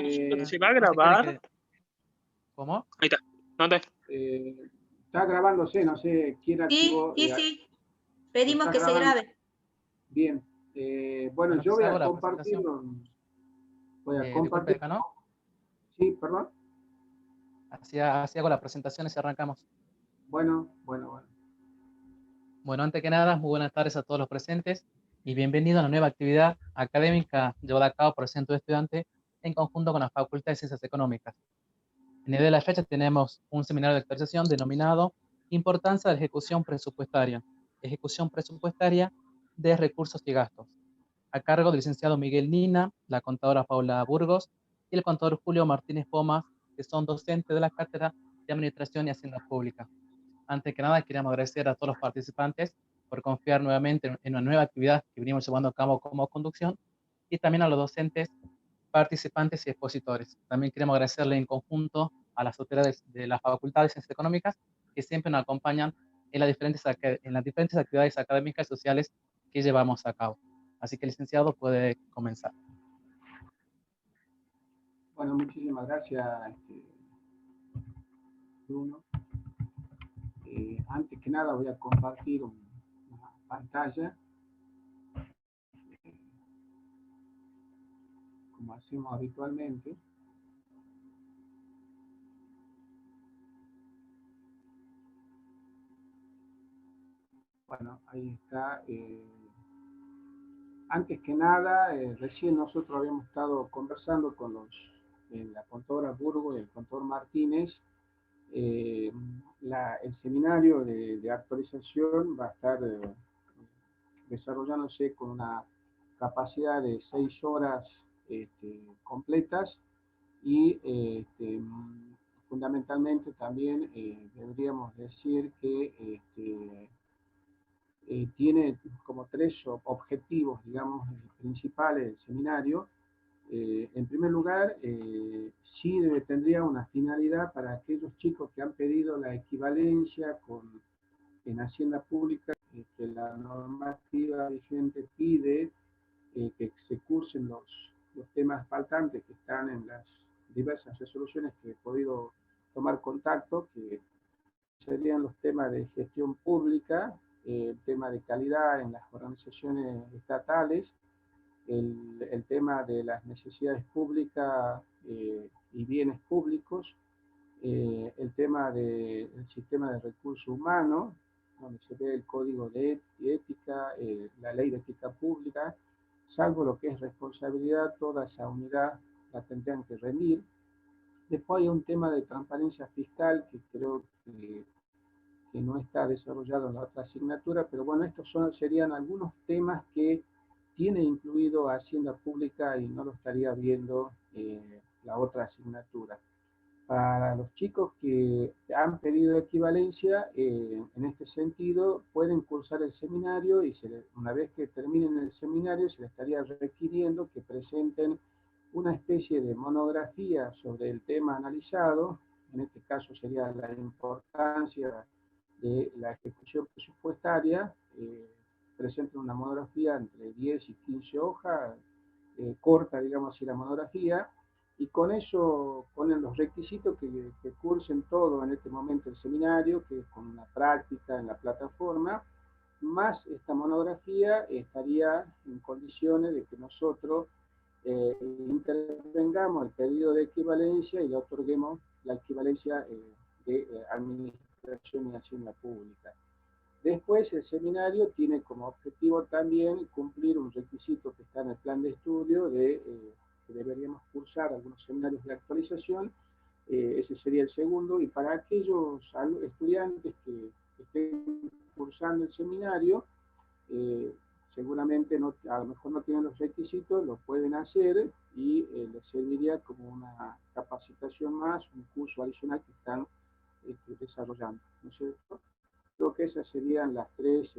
Consulta, Eh, ¿se va a No se quiere grabar? que... ¿Cómo? Ahí está. No te... eh, Está grabándose, no sé quién Sí, activó. sí, sí. Pedimos Está que se grabando. grabe. Bien. Bueno, Bueno, yo entonces voy hago a la compartir. presentación. Voy a Disculpe, compartir. acá no. Sí, perdón. Así hago la presentación y arrancamos. Bueno, bueno, bueno. Bueno, antes que nada, muy buenas tardes a todos los presentes y bienvenidos a una nueva actividad académica llevada a cabo por el Centro de Estudiantes en conjunto con la Facultad de Ciencias Económicas. En el día de la fecha tenemos un seminario de actualización denominado Importancia de la ejecución presupuestaria de recursos y gastos, a cargo del licenciado Miguel Nina, la contadora Paula Burgos y el contador Julio Martínez Pomas, que son docentes de la Cátedra de Administración y Hacienda Pública. Antes que nada, queríamos agradecer a todos los participantes por confiar nuevamente en una nueva actividad que venimos llevando a cabo como conducción y también a los docentes, participantes y expositores. También queremos agradecerle en conjunto a las autoridades de la Facultad de Ciencias Económicas que siempre nos acompañan en las diferentes actividades académicas y sociales que llevamos a cabo. Así que, licenciado, puede comenzar. Bueno, muchísimas gracias, Bruno. Antes que nada voy a compartir una pantalla, como hacemos habitualmente. Bueno, ahí está. Antes que nada, recién nosotros habíamos estado conversando con la contadora Burgo y el contador Martínez. El seminario de actualización va a estar desarrollándose con una capacidad de 6 horas completas y fundamentalmente también deberíamos decir que tiene como 3 objetivos, digamos, principales del seminario. En primer lugar, sí tendría una finalidad para aquellos chicos que han pedido la equivalencia en Hacienda Pública, que la normativa vigente pide que se cursen los temas faltantes que están en las diversas resoluciones que he podido tomar contacto, que serían los temas de gestión pública, el tema de calidad en las organizaciones estatales, el tema de las necesidades públicas y bienes públicos, el tema del sistema de recursos humanos, donde se ve el código de ética, la ley de ética pública, salvo lo que es responsabilidad, toda esa unidad la tendrían que rendir. Después hay un tema de transparencia fiscal que creo que no está desarrollado en la otra asignatura, pero bueno, estos serían algunos temas que tiene incluido Hacienda Pública y no lo estaría viendo la otra asignatura. Para los chicos que han pedido equivalencia, en este sentido, pueden cursar el seminario y una vez que terminen el seminario se les estaría requiriendo que presenten una especie de monografía sobre el tema analizado. En este caso sería la importancia de la ejecución presupuestaria. Presenten una monografía entre 10 y 15 hojas, corta, digamos así, la monografía, y con eso ponen los requisitos que cursen todo en este momento el seminario, que es con una práctica en la plataforma, más esta monografía estaría en condiciones de que nosotros intervengamos el pedido de equivalencia y le otorguemos la equivalencia de administración y hacienda pública. Después, el seminario tiene como objetivo también cumplir un requisito que está en el plan de estudio que deberíamos cursar algunos seminarios de actualización. Ese sería el segundo. Y para aquellos estudiantes que estén cursando el seminario, seguramente a lo mejor no tienen los requisitos, lo pueden hacer y les serviría como una capacitación más, un curso adicional que están desarrollando, ¿no es cierto? Creo que esas serían las 3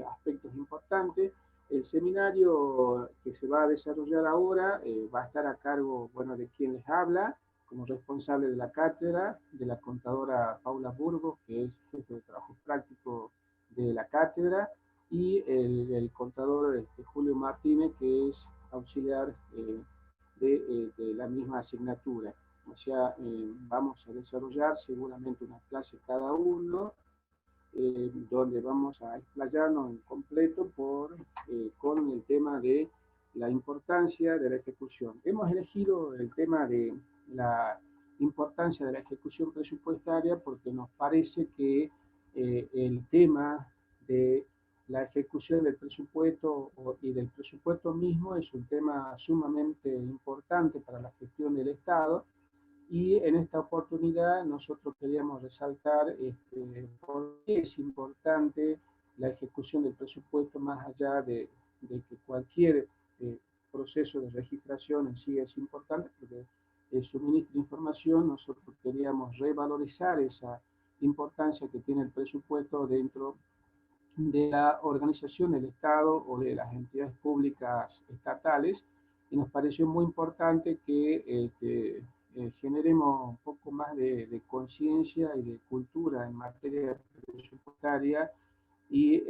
aspectos importantes. El seminario que se va a desarrollar ahora va a estar a cargo, bueno, de quien les habla, como responsable de la cátedra, de la contadora Paula Burgos, que es jefe de trabajo práctico de la cátedra, y el contador Julio Martínez, que es auxiliar de la misma asignatura. O sea, vamos a desarrollar seguramente una clase cada uno, donde vamos a explayarnos en completo con el tema de la importancia de la ejecución. Hemos elegido el tema de la importancia de la ejecución presupuestaria porque nos parece que el tema de la ejecución del presupuesto y del presupuesto mismo es un tema sumamente importante para la gestión del Estado, y en esta oportunidad nosotros queríamos resaltar por qué es importante la ejecución del presupuesto, más allá de que cualquier proceso de registración en sí es importante, porque suministra información. Nosotros queríamos revalorizar esa importancia que tiene el presupuesto dentro de la organización del Estado o de las entidades públicas estatales, y nos pareció muy importante que generemos un poco más de conciencia y de cultura en materia presupuestaria, y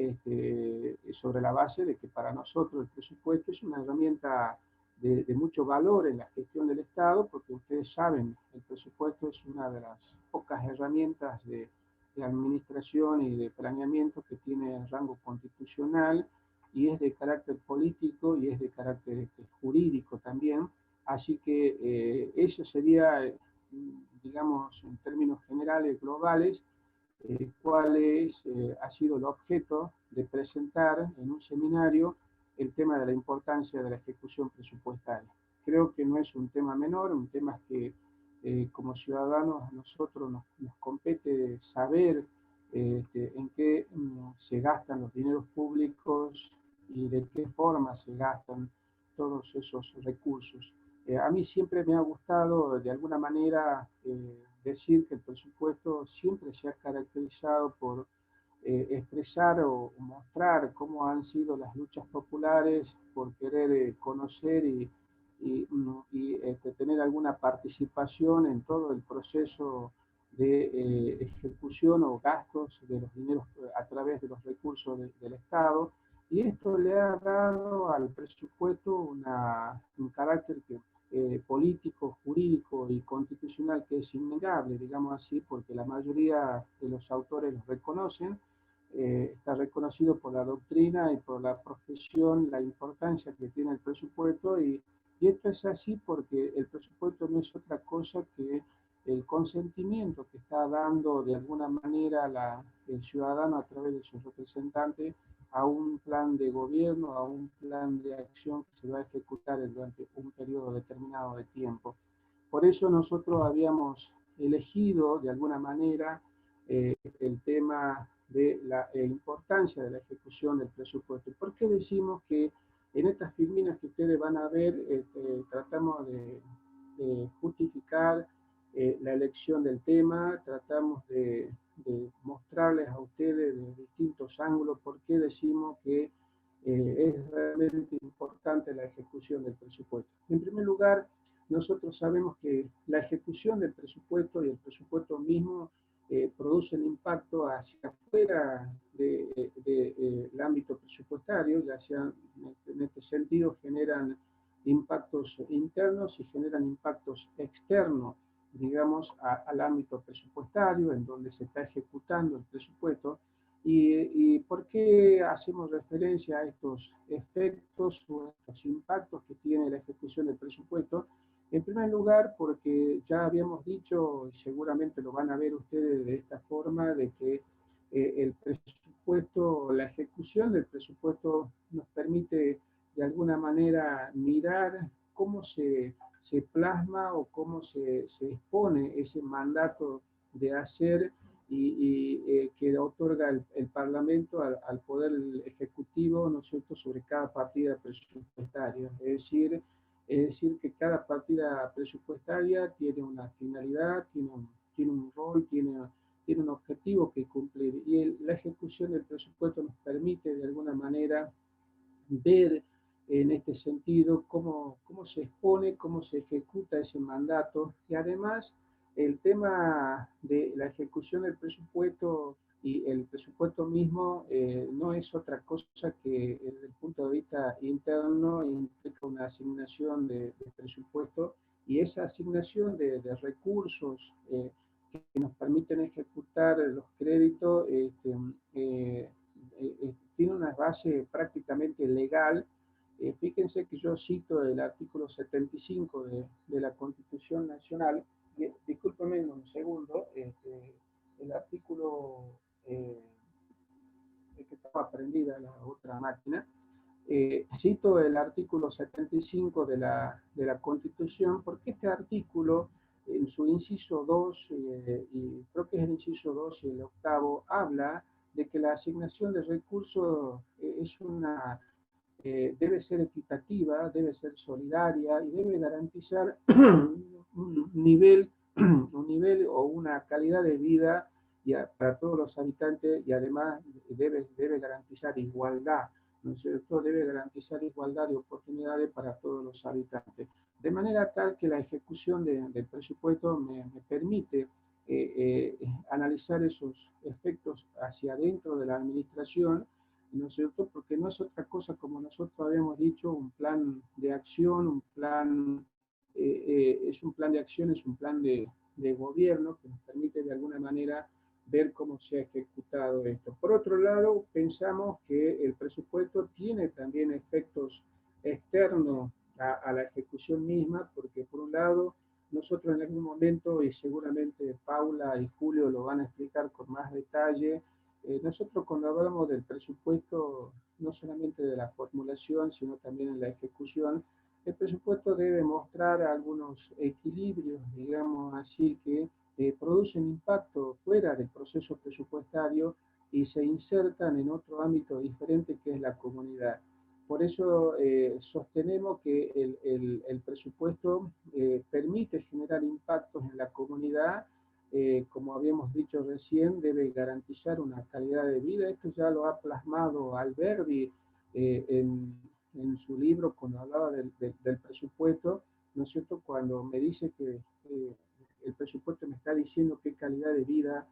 sobre la base de que para nosotros el presupuesto es una herramienta de mucho valor en la gestión del Estado, porque ustedes saben, el presupuesto es una de las pocas herramientas de administración y de planeamiento que tiene rango constitucional, y es de carácter político y es de carácter jurídico también. Así que eso sería, digamos, en términos generales, globales, cuál ha sido el objeto de presentar en un seminario el tema de la importancia de la ejecución presupuestaria. Creo que no es un tema menor, un tema que como ciudadanos a nosotros nos compete saber en qué se gastan los dineros públicos y de qué forma se gastan todos esos recursos. A mí siempre me ha gustado de alguna manera decir que el presupuesto siempre se ha caracterizado por expresar o mostrar cómo han sido las luchas populares por querer conocer y tener alguna participación en todo el proceso de ejecución o gastos de los dineros a través de los recursos del Estado. Y esto le ha dado al presupuesto un carácter político, jurídico y constitucional que es innegable, digamos así, porque la mayoría de los autores los reconocen. Está reconocido por la doctrina y por la profesión la importancia que tiene el presupuesto, y esto es así porque el presupuesto no es otra cosa que el consentimiento que está dando de alguna manera el ciudadano a través de sus representantes a un plan de gobierno, a un plan de acción que se va a ejecutar durante un periodo determinado de tiempo. Por eso nosotros habíamos elegido de alguna manera el tema de la importancia de la ejecución del presupuesto. ¿Por qué decimos que en estas filminas que ustedes van a ver tratamos de justificar la elección del tema, tratamos de mostrarles a ustedes de distintos ángulos por qué decimos que es realmente importante la ejecución del presupuesto? En primer lugar, nosotros sabemos que la ejecución del presupuesto y el presupuesto mismo producen impacto hacia afuera del ámbito presupuestario, ya sea en este sentido generan impactos internos y generan impactos externos, digamos, al ámbito presupuestario, en donde se está ejecutando el presupuesto. ¿Y por qué hacemos referencia a estos efectos o estos impactos que tiene la ejecución del presupuesto? En primer lugar, porque ya habíamos dicho, y seguramente lo van a ver ustedes de esta forma, de que el presupuesto, la ejecución del presupuesto nos permite de alguna manera mirar cómo se plasma o cómo se expone ese mandato de hacer que otorga el Parlamento al Poder Ejecutivo, ¿no es cierto?, sobre cada partida presupuestaria. Es decir, que cada partida presupuestaria tiene una finalidad, tiene un rol, tiene un objetivo que cumplir, y la ejecución del presupuesto nos permite de alguna manera ver en este sentido cómo se expone, cómo se ejecuta ese mandato, y además el tema de la ejecución del presupuesto y el presupuesto mismo no es otra cosa que desde el punto de vista interno implica una asignación de presupuesto y esa asignación de recursos que nos permiten ejecutar los créditos tiene una base prácticamente legal. Fíjense que yo cito el artículo 75 de la Constitución Nacional. Discúlpenme un segundo, el artículo que estaba prendida la otra máquina. Cito el artículo 75 de la Constitución porque este artículo, en su inciso 2, y creo que es el inciso 2 y el octavo, habla de que la asignación de recursos debe ser equitativa, debe ser solidaria y debe garantizar un nivel o una calidad de vida para todos los habitantes y además debe garantizar igualdad, ¿no es cierto? Debe garantizar igualdad de oportunidades para todos los habitantes. De manera tal que la ejecución del presupuesto me permite analizar esos efectos hacia adentro de la administración, ¿no es cierto? Porque no es otra cosa, como nosotros habíamos dicho, un plan de acción, es un plan de acción, es un plan de gobierno que nos permite de alguna manera ver cómo se ha ejecutado esto. Por otro lado, pensamos que el presupuesto tiene también efectos externos a la ejecución misma, porque por un lado, nosotros en algún momento, y seguramente Paula y Julio lo van a explicar con más detalle, nosotros cuando hablamos del presupuesto, no solamente de la formulación, sino también en la ejecución, el presupuesto debe mostrar algunos equilibrios, digamos así, que producen impacto fuera del proceso presupuestario y se insertan en otro ámbito diferente que es la comunidad. Por eso sostenemos que el presupuesto permite generar impactos en la comunidad, como habíamos dicho recién, debe garantizar una calidad de vida. Esto ya lo ha plasmado Alberdi en su libro cuando hablaba del presupuesto, ¿no es cierto? Cuando me dice que el presupuesto me está diciendo qué calidad de vida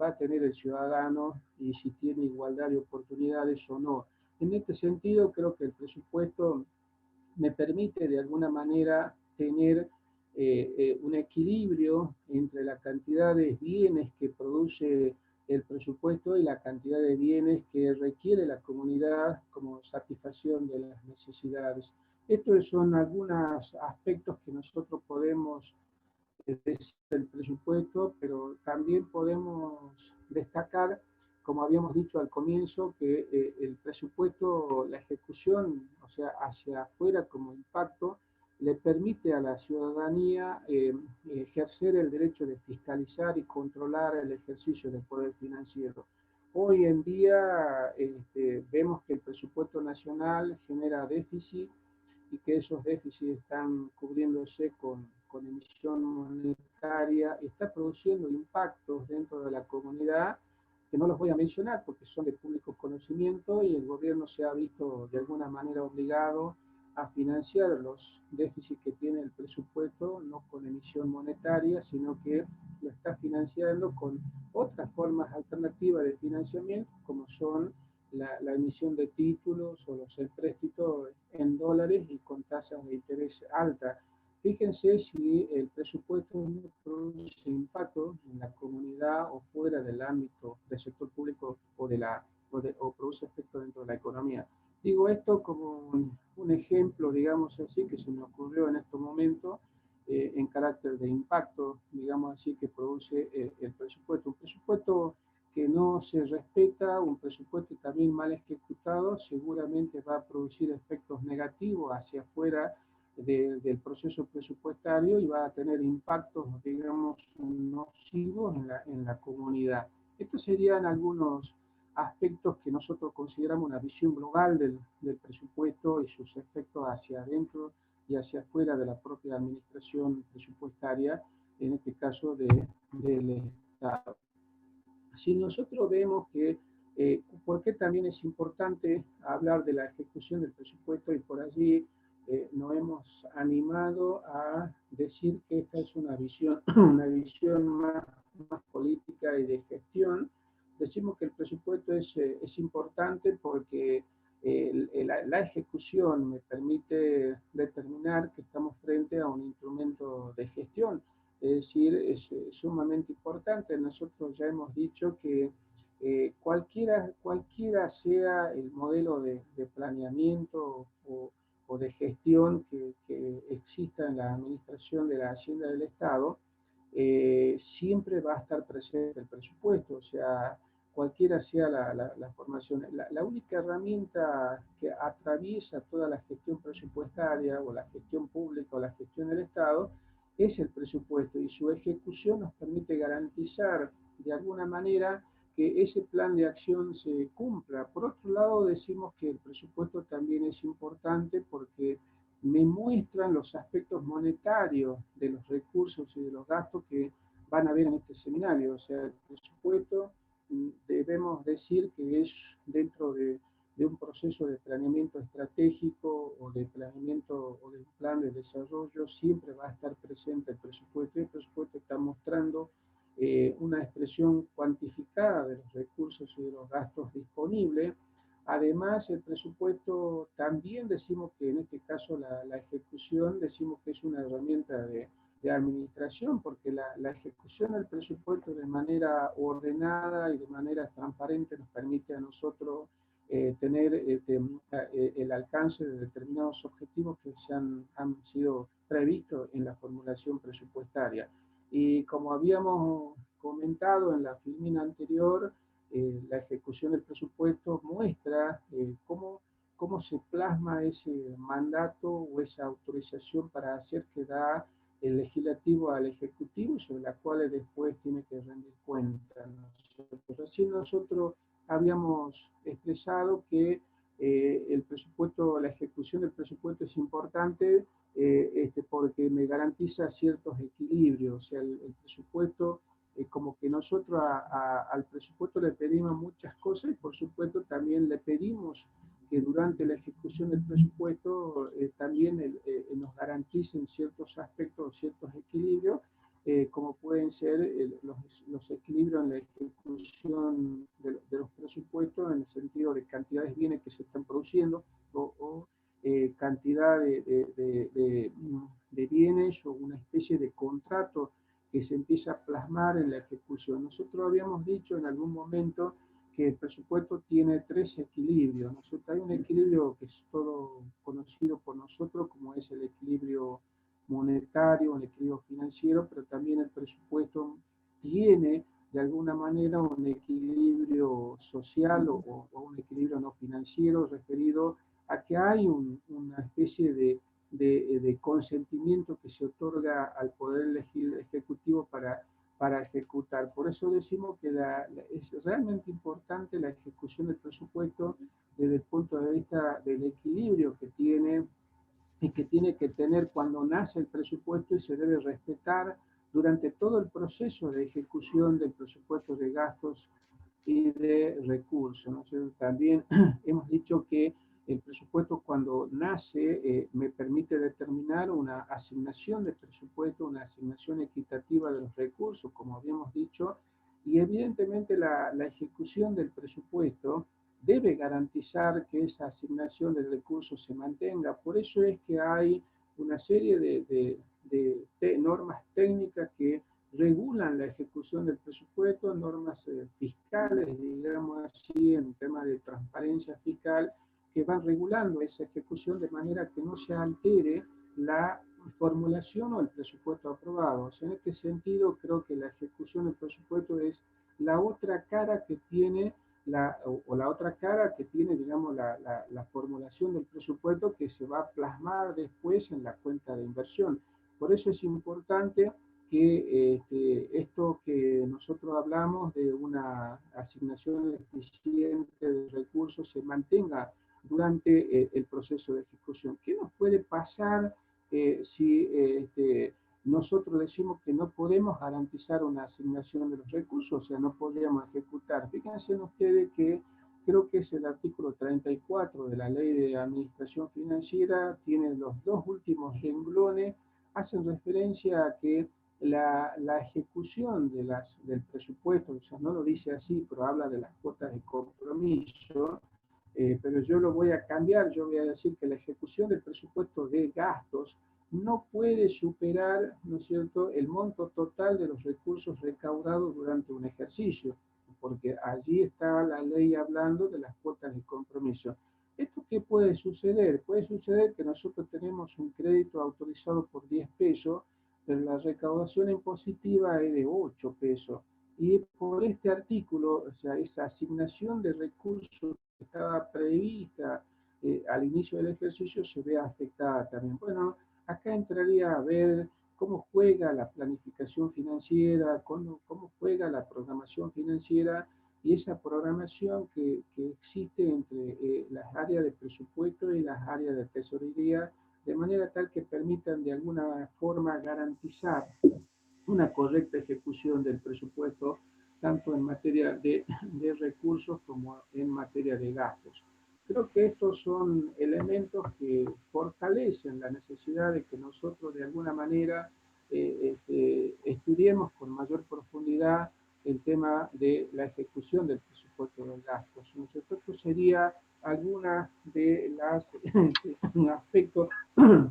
va a tener el ciudadano y si tiene igualdad de oportunidades o no. En este sentido, creo que el presupuesto me permite de alguna manera tener un equilibrio entre la cantidad de bienes que produce el presupuesto y la cantidad de bienes que requiere la comunidad como satisfacción de las necesidades. Estos son algunos aspectos que nosotros podemos del presupuesto, pero también podemos destacar, como habíamos dicho al comienzo, que el presupuesto, la ejecución, o sea, hacia afuera como impacto, le permite a la ciudadanía ejercer el derecho de fiscalizar y controlar el ejercicio del poder financiero. Hoy en día vemos que el presupuesto nacional genera déficit y que esos déficits están cubriéndose con emisión monetaria, está produciendo impactos dentro de la comunidad que no los voy a mencionar porque son de público conocimiento y el gobierno se ha visto de alguna manera obligado a financiar los déficits que tiene el presupuesto, no con emisión monetaria, sino que lo está financiando con otras formas alternativas de financiamiento, como son la emisión de títulos o los empréstitos en dólares y con tasas de interés altas. Fíjense si el presupuesto no produce impacto en la comunidad o fuera del ámbito del sector público o produce efecto dentro de la economía. Digo esto como un ejemplo, digamos así, que se me ocurrió en estos momentos en carácter de impacto, digamos así, que produce el presupuesto. Un presupuesto que no se respeta, un presupuesto también mal ejecutado, seguramente va a producir efectos negativos hacia afuera del proceso presupuestario y va a tener impactos, digamos, nocivos en la comunidad. Estos serían algunos aspectos que nosotros consideramos una visión global del presupuesto y sus efectos hacia adentro y hacia afuera de la propia administración presupuestaria, en este caso del Estado. Si nosotros vemos que, ¿por qué también es importante hablar de la ejecución del presupuesto? Y por allí nos hemos animado a decir que esta es una visión más más política y de gestión, decimos que el presupuesto es importante porque la ejecución me permite determinar que estamos frente a un instrumento de gestión, es decir, es sumamente importante. Nosotros ya hemos dicho que cualquiera sea el modelo de planeamiento o de gestión que exista en la administración de la Hacienda del Estado, siempre va a estar presente el presupuesto, o sea, cualquiera sea la formación. La única herramienta que atraviesa toda la gestión presupuestaria o la gestión pública o la gestión del Estado es el presupuesto, y su ejecución nos permite garantizar de alguna manera que ese plan de acción se cumpla. Por otro lado, decimos que el presupuesto también es importante porque me muestran los aspectos monetarios de los recursos y de los gastos que van a haber en este seminario. O sea, el presupuesto, debemos decir que es dentro de un proceso de planeamiento estratégico o de planeamiento o de un plan de desarrollo, siempre va a estar presente el presupuesto. El presupuesto está mostrando una expresión cuantificada de los recursos y de los gastos disponibles. Además, el presupuesto también decimos que en este caso la ejecución, decimos que es una herramienta de administración, porque la ejecución del presupuesto de manera ordenada y de manera transparente nos permite a nosotros tener el alcance de determinados objetivos que han sido previstos en la formulación presupuestaria. Y como habíamos comentado en la filmina anterior, la ejecución del presupuesto muestra cómo se plasma ese mandato o esa autorización para hacer que da el legislativo al ejecutivo, sobre la cual después tiene que rendir cuenta. Recién nosotros habíamos expresado que el presupuesto, la ejecución del presupuesto es importante porque me garantiza ciertos equilibrios. O sea, el presupuesto, como que nosotros al presupuesto le pedimos muchas cosas, y por supuesto también le pedimos que durante la ejecución del presupuesto también nos garanticen ciertos aspectos, ciertos equilibrios, como pueden ser los equilibrios en la ejecución de los presupuestos, en el sentido de cantidades de bienes que se están produciendo o cantidad de bienes o una especie de contrato que se empieza a plasmar en la ejecución. Nosotros habíamos dicho en algún momento que el presupuesto tiene tres equilibrios. Hay un equilibrio que es todo conocido por nosotros, como es el equilibrio monetario, el equilibrio financiero, pero también el presupuesto tiene de alguna manera un equilibrio social o un equilibrio no financiero, referido a que hay una especie de consentimiento que se otorga al Poder Ejecutivo para ejecutar. Por eso decimos que es realmente importante la ejecución del presupuesto desde el punto de vista del equilibrio que tiene y que tiene que tener cuando nace el presupuesto, y se debe respetar durante todo el proceso de ejecución del presupuesto de gastos y de recursos, ¿no? También hemos dicho que el presupuesto, cuando nace, me permite determinar una asignación de presupuesto, una asignación equitativa de los recursos, como habíamos dicho, y evidentemente la ejecución del presupuesto debe garantizar que esa asignación de recursos se mantenga. Por eso es que hay una serie de normas técnicas que regulan la ejecución del presupuesto, normas fiscales, digamos así, en temas de transparencia fiscal, que van regulando esa ejecución de manera que no se altere la formulación o el presupuesto aprobado. O sea, en este sentido, creo que la ejecución del presupuesto es la otra cara que tiene la otra cara que tiene, digamos, la formulación del presupuesto, que se va a plasmar después en la cuenta de inversión. Por eso es importante que esto que nosotros hablamos de una asignación eficiente de recursos se mantenga durante el proceso de ejecución. ¿Qué nos puede pasar si nosotros decimos que no podemos garantizar una asignación de los recursos, o sea, no podríamos ejecutar? Fíjense ustedes que creo que es el artículo 34 de la Ley de Administración Financiera, tiene los dos últimos renglones, hacen referencia a que la ejecución del presupuesto, o sea, no lo dice así, pero habla de las cuotas de compromiso, pero yo lo voy a cambiar, yo voy a decir que la ejecución del presupuesto de gastos no puede superar, ¿no es cierto?, el monto total de los recursos recaudados durante un ejercicio, porque allí está la ley hablando de las cuotas de compromiso. ¿Esto qué puede suceder? Puede suceder que nosotros tenemos un crédito autorizado por 10 pesos, pero la recaudación impositiva es de 8 pesos. Y por este artículo, o sea, esa asignación de recursos que estaba prevista al inicio del ejercicio se ve afectada también. Bueno, acá entraría a ver cómo juega la planificación financiera, cómo juega la programación financiera y esa programación que existe entre las áreas de presupuesto y las áreas de tesorería, de manera tal que permitan de alguna forma garantizar una correcta ejecución del presupuesto, tanto en materia de recursos como en materia de gastos. Creo que estos son elementos que fortalecen la necesidad de que nosotros de alguna manera estudiemos con mayor profundidad el tema de la ejecución del presupuesto de gastos. Esto sería algunas de las aspectos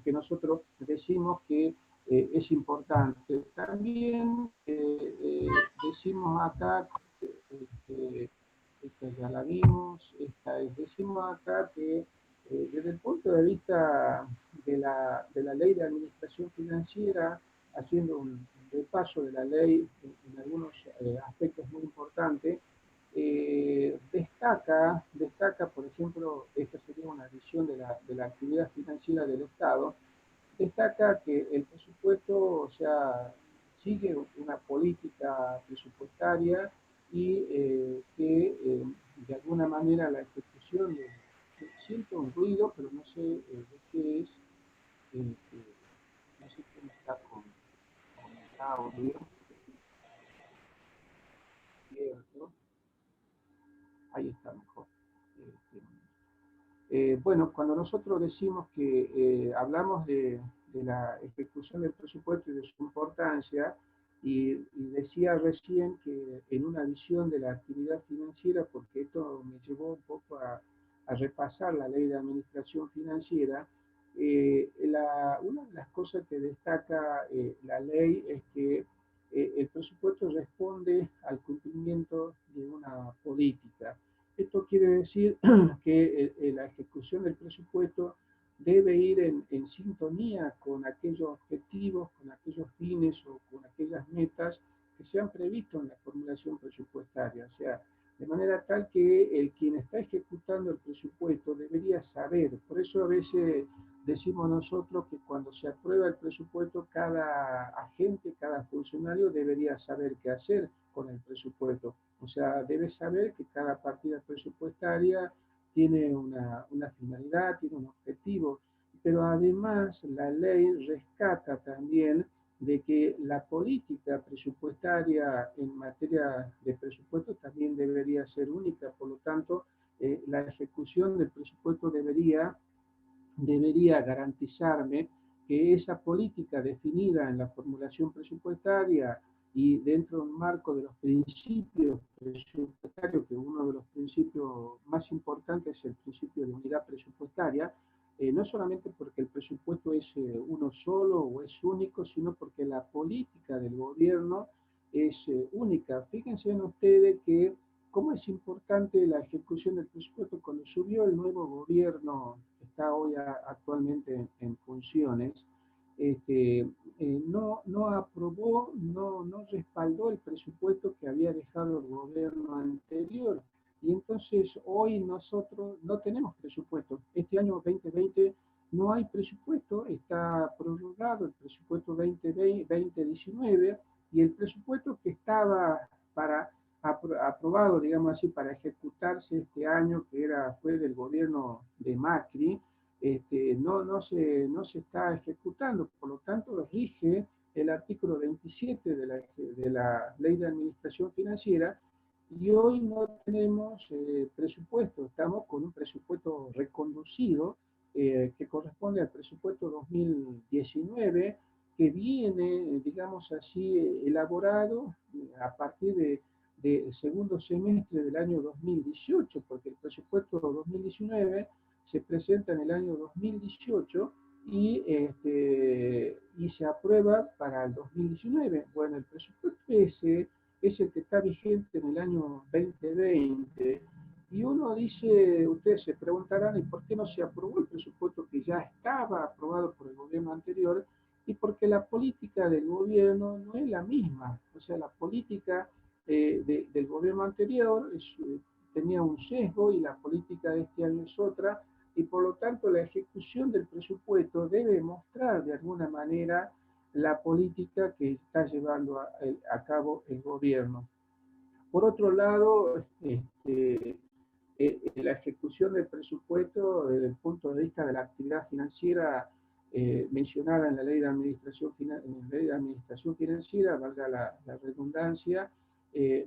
que nosotros decimos que es importante. También decimos acá, esta ya la vimos, decimos acá que desde el punto de vista de la ley de administración financiera, haciendo un repaso de la ley en algunos aspectos muy importantes, destaca, por ejemplo, esta sería una visión de la actividad financiera del Estado, destaca que el presupuesto, o sea, sigue una política presupuestaria y que de alguna manera la ejecución de, siento un ruido, pero no sé de qué es, no sé quién está con el audio, ¿cierto? Ahí está mejor. Bueno, cuando nosotros decimos que hablamos de la ejecución del presupuesto y de su importancia, y decía recién que en una visión de la actividad financiera, porque esto me llevó un poco a repasar la ley de administración financiera, una de las cosas que destaca la ley es que el presupuesto responde al cumplimiento de una política. Esto quiere decir que la ejecución del presupuesto debe ir en sintonía con aquellos objetivos, con aquellos fines o con aquellas metas que se han previsto en la formulación presupuestaria. O sea, de manera tal que quien está ejecutando el presupuesto debería saber. Por eso a veces decimos nosotros que cuando se aprueba el presupuesto, cada agente, cada funcionario debería saber qué hacer con el presupuesto. O sea, debe saber que cada partida presupuestaria tiene una finalidad, tiene un objetivo, pero además la ley rescata también de que la política presupuestaria en materia de presupuesto también debería ser única, por lo tanto, la ejecución del presupuesto debería garantizarme que esa política definida en la formulación presupuestaria y dentro de un marco de los principios presupuestarios, que uno de los principios más importantes es el principio de unidad presupuestaria, no solamente porque el presupuesto es uno solo o es único, sino porque la política del gobierno es única. Fíjense en ustedes que cómo es importante la ejecución del presupuesto cuando subió el nuevo gobierno que está hoy actualmente en funciones. No aprobó, no respaldó el presupuesto que había dejado el gobierno anterior. Y entonces hoy nosotros no tenemos presupuesto. Este año 2020 no hay presupuesto, está prorrogado el presupuesto 2019 y el presupuesto que estaba para aprobado, digamos así, para ejecutarse este año, fue del gobierno de Macri, no se está ejecutando. Por lo tanto, rige el artículo 27 de la Ley de Administración Financiera y hoy no tenemos presupuesto, estamos con un presupuesto reconducido que corresponde al presupuesto 2019 que viene, digamos así, elaborado a partir del segundo semestre del año 2018, porque el presupuesto 2019 se presenta en el año 2018 y se aprueba para el 2019. Bueno, el presupuesto ese es el que está vigente en el año 2020. Y uno dice, ustedes se preguntarán, ¿y por qué no se aprobó el presupuesto que ya estaba aprobado por el gobierno anterior? Y porque la política del gobierno no es la misma. O sea, la política del gobierno anterior tenía un sesgo y la política de este año es otra, y por lo tanto la ejecución del presupuesto debe mostrar de alguna manera la política que está llevando a cabo el gobierno. Por otro lado, la ejecución del presupuesto desde el punto de vista de la actividad financiera mencionada en la ley de administración financiera, valga la redundancia,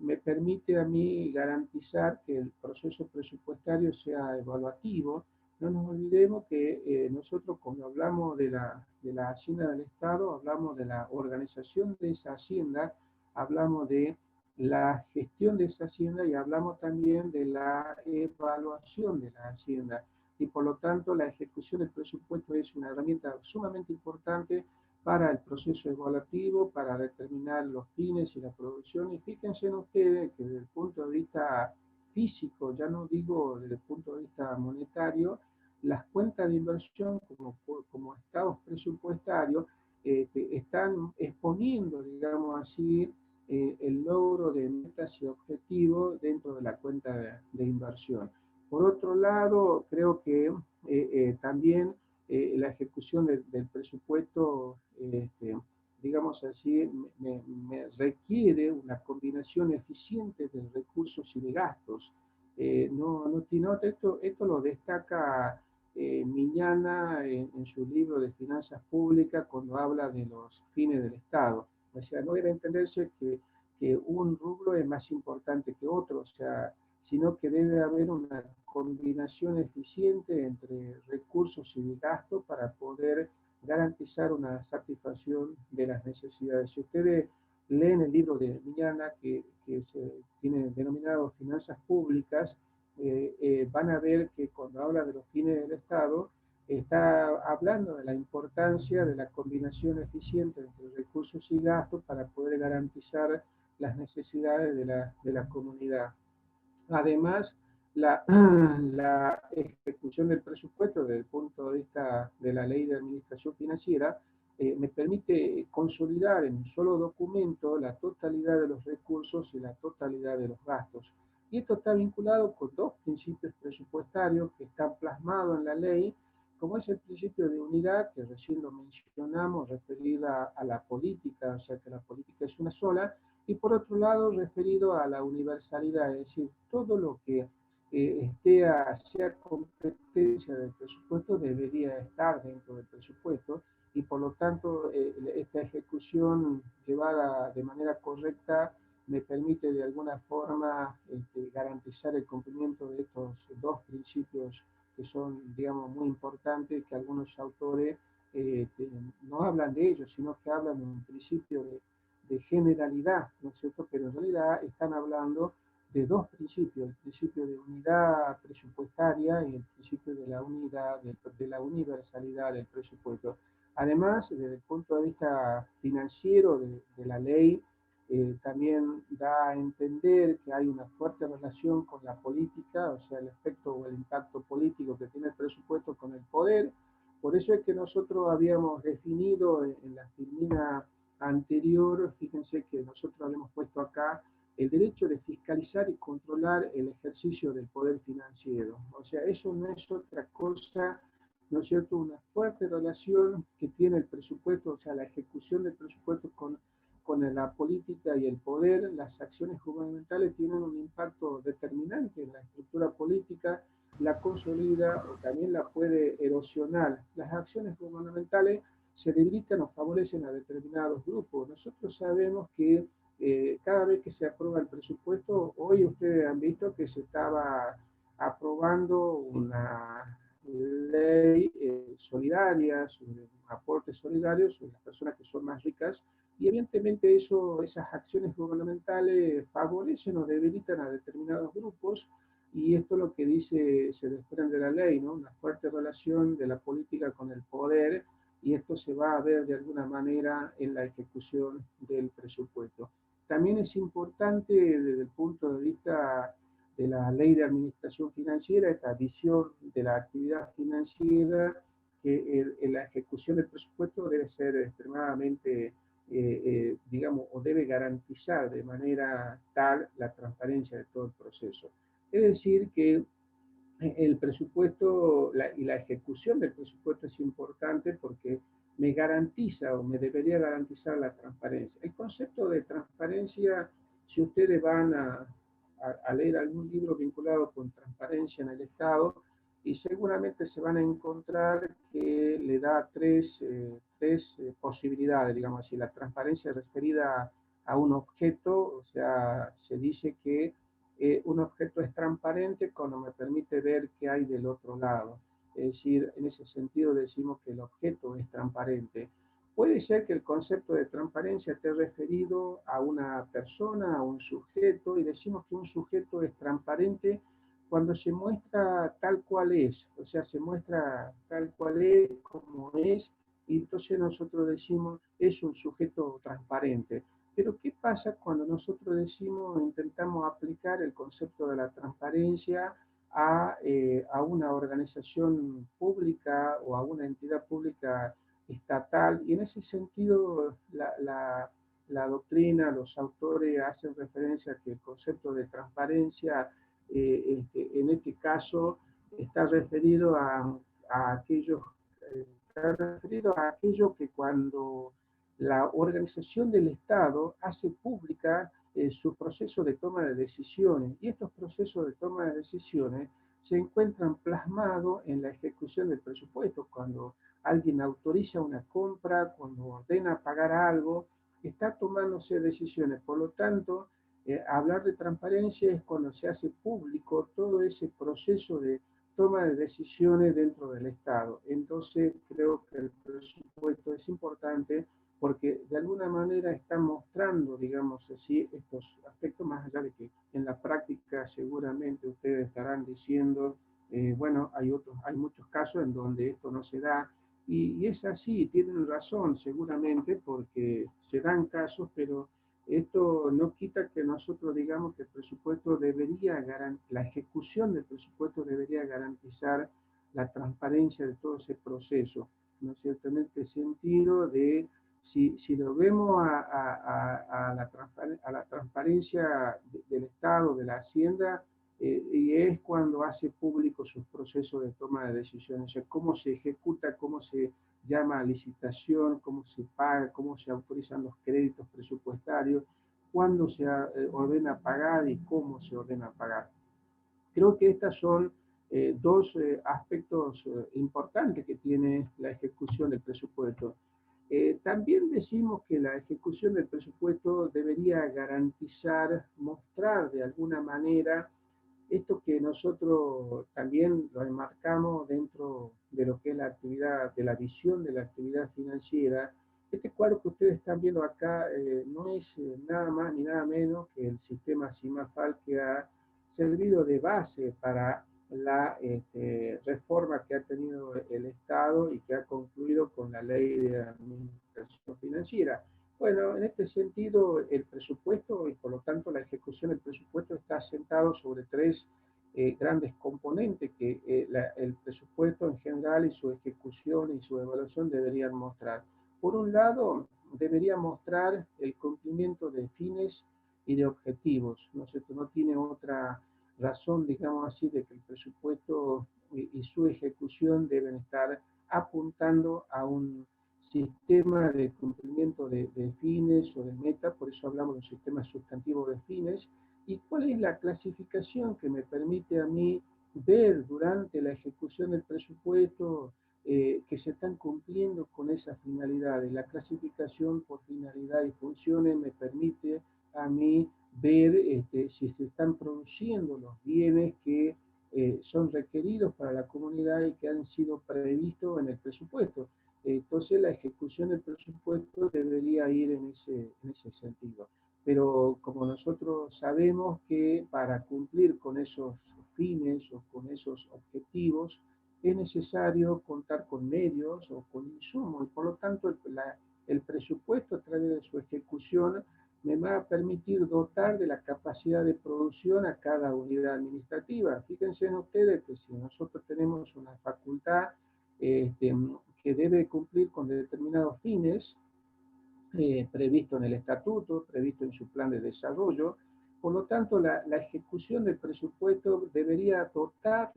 me permite a mí garantizar que el proceso presupuestario sea evaluativo. No nos olvidemos que nosotros cuando hablamos de la hacienda del Estado, hablamos de la organización de esa hacienda, hablamos de la gestión de esa hacienda y hablamos también de la evaluación de la hacienda. Y por lo tanto la ejecución del presupuesto es una herramienta sumamente importante para el proceso evaluativo, para determinar los fines y la producción. Y fíjense ustedes que desde el punto de vista físico, ya no digo desde el punto de vista monetario, las cuentas de inversión como estados presupuestarios están exponiendo, digamos así, el logro de metas y objetivos dentro de la cuenta de inversión. Por otro lado, creo que también la ejecución del presupuesto, digamos así, me requiere una combinación eficiente de recursos y de gastos. Esto lo destaca Miñana en su libro de Finanzas Públicas cuando habla de los fines del Estado. O sea, no debe entenderse que un rubro es más importante que otro, o sea, sino que debe haber una combinación eficiente entre recursos y gastos para poder garantizar una satisfacción de las necesidades. Si ustedes leen el libro de Miñana, que se tiene denominado Finanzas Públicas, van a ver que cuando habla de los fines del Estado, está hablando de la importancia de la combinación eficiente entre recursos y gastos para poder garantizar las necesidades de la comunidad. Además, la ejecución del presupuesto desde el punto de vista de la ley de administración financiera me permite consolidar en un solo documento la totalidad de los recursos y la totalidad de los gastos. Y esto está vinculado con dos principios presupuestarios que están plasmados en la ley, como es el principio de unidad, que recién lo mencionamos, referida a la política, o sea que la política es una sola, y por otro lado referido a la universalidad, es decir, todo lo que sea competencia del presupuesto debería estar dentro del presupuesto y por lo tanto esta ejecución llevada de manera correcta me permite de alguna forma garantizar el cumplimiento de estos dos principios que son, digamos, muy importantes, que algunos autores no hablan de ellos, sino que hablan de un principio de generalidad, ¿no es cierto? Pero en realidad están hablando de dos principios, el principio de unidad presupuestaria y el principio de la unidad, de la universalidad del presupuesto. Además, desde el punto de vista financiero de la ley, también da a entender que hay una fuerte relación con la política, o sea, el efecto o el impacto político que tiene el presupuesto con el poder. Por eso es que nosotros habíamos definido en la filmina anterior, fíjense que nosotros habíamos puesto acá el derecho de fiscalizar y controlar el ejercicio del poder financiero. O sea, eso no es otra cosa, ¿no es cierto?, una fuerte relación que tiene el presupuesto, o sea, la ejecución del presupuesto con la política y el poder. Las acciones gubernamentales tienen un impacto determinante en la estructura política, la consolida o también la puede erosionar. Las acciones gubernamentales se debilitan o favorecen a determinados grupos. Nosotros sabemos que cada vez que se aprueba el presupuesto, hoy ustedes han visto que se estaba aprobando ley solidaria, sobre aportes solidarios, sobre las personas que son más ricas, y evidentemente esas acciones gubernamentales favorecen o debilitan a determinados grupos, y esto es lo que dice, se desprende de la ley, ¿no? Una fuerte relación de la política con el poder, y esto se va a ver de alguna manera en la ejecución del presupuesto. También es importante desde el punto de vista de la ley de administración financiera, esta visión de la actividad financiera, que en la ejecución del presupuesto debe ser extremadamente, digamos, o debe garantizar de manera tal la transparencia de todo el proceso. Es decir, que el presupuesto y la ejecución del presupuesto es importante porque me garantiza o me debería garantizar la transparencia. El concepto de transparencia, si ustedes van a leer algún libro vinculado con transparencia en el Estado, y seguramente se van a encontrar que le da tres posibilidades, digamos así. La transparencia referida a un objeto, o sea, se dice que un objeto es transparente cuando me permite ver qué hay del otro lado. Es decir, en ese sentido decimos que el objeto es transparente. Puede ser que el concepto de transparencia esté referido a una persona, a un sujeto, y decimos que un sujeto es transparente cuando se muestra tal cual es, o sea, se muestra tal cual es, como es, y entonces nosotros decimos es un sujeto transparente. Pero ¿qué pasa cuando nosotros decimos, intentamos aplicar el concepto de la transparencia a una organización pública o a una entidad pública estatal? Y en ese sentido, la doctrina, los autores hacen referencia a que el concepto de transparencia, en este caso, está referido a aquellos, está referido a aquello que cuando la organización del Estado hace pública su proceso de toma de decisiones, y estos procesos de toma de decisiones se encuentran plasmados en la ejecución del presupuesto. Cuando alguien autoriza una compra, cuando ordena pagar algo, está tomándose decisiones. Por lo tanto, hablar de transparencia es cuando se hace público todo ese proceso de toma de decisiones dentro del Estado. Entonces, creo que el presupuesto es importante porque de alguna manera está mostrando, digamos así, estos aspectos, más allá de que en la práctica seguramente ustedes estarán diciendo, bueno, hay muchos casos en donde esto no se da, y es así, tienen razón seguramente, porque se dan casos, pero esto no quita que nosotros digamos que el presupuesto debería, la ejecución del presupuesto debería garantizar la transparencia de todo ese proceso, ¿no es cierto? En este sentido de si lo vemos a la transparencia del Estado, de la Hacienda, y es cuando hace público sus procesos de toma de decisiones, o sea, cómo se ejecuta, cómo se llama a licitación, cómo se paga, cómo se autorizan los créditos presupuestarios, cuándo se ordena pagar y cómo se ordena pagar. Creo que estas son dos aspectos importantes que tiene la ejecución del presupuesto. También decimos que la ejecución del presupuesto debería garantizar, mostrar de alguna manera esto que nosotros también lo enmarcamos dentro de lo que es la actividad, de la visión de la actividad financiera. Este cuadro que ustedes están viendo acá no es nada más ni nada menos que el sistema CIMAFAL, que ha servido de base para la reforma que ha tenido el Estado y que ha concluido con la ley de administración financiera. Bueno, en este sentido, el presupuesto y por lo tanto la ejecución del presupuesto está asentado sobre tres grandes componentes que el presupuesto en general y su ejecución y su evaluación deberían mostrar. Por un lado, debería mostrar el cumplimiento de fines y de objetivos, ¿no es cierto? No tiene otra razón, digamos así, de que el presupuesto y su ejecución deben estar apuntando a un sistema de cumplimiento de fines o de metas, por eso hablamos de un sistema sustantivo de fines, y cuál es la clasificación que me permite a mí ver durante la ejecución del presupuesto que se están cumpliendo con esas finalidades. La clasificación por finalidad y funciones me permite a mí ver si se están produciendo los bienes que son requeridos para la comunidad y que han sido previstos en el presupuesto. Entonces la ejecución del presupuesto debería ir en ese sentido. Pero como nosotros sabemos que para cumplir con esos fines o con esos objetivos es necesario contar con medios o con insumos y por lo tanto el presupuesto a través de su ejecución me va a permitir dotar de la capacidad de producción a cada unidad administrativa. Fíjense en ustedes que si nosotros tenemos una facultad este, que debe cumplir con determinados fines, previsto en el estatuto, previsto en su plan de desarrollo. Por lo tanto, la ejecución del presupuesto debería dotar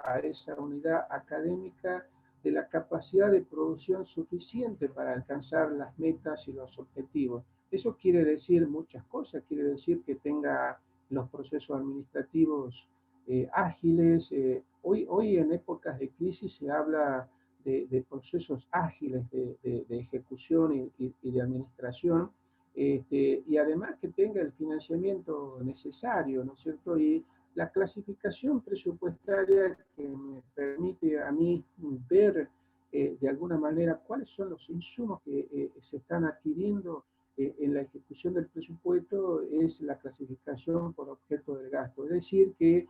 a esa unidad académica de la capacidad de producción suficiente para alcanzar las metas y los objetivos. Eso quiere decir muchas cosas, quiere decir que tenga los procesos administrativos ágiles. Hoy en épocas de crisis se habla de procesos ágiles de ejecución y de administración, y además que tenga el financiamiento necesario, ¿no es cierto? Y la clasificación presupuestaria que me permite a mí ver de alguna manera cuáles son los insumos que se están adquiriendo en la ejecución del presupuesto es la clasificación por objeto del gasto. Es decir, que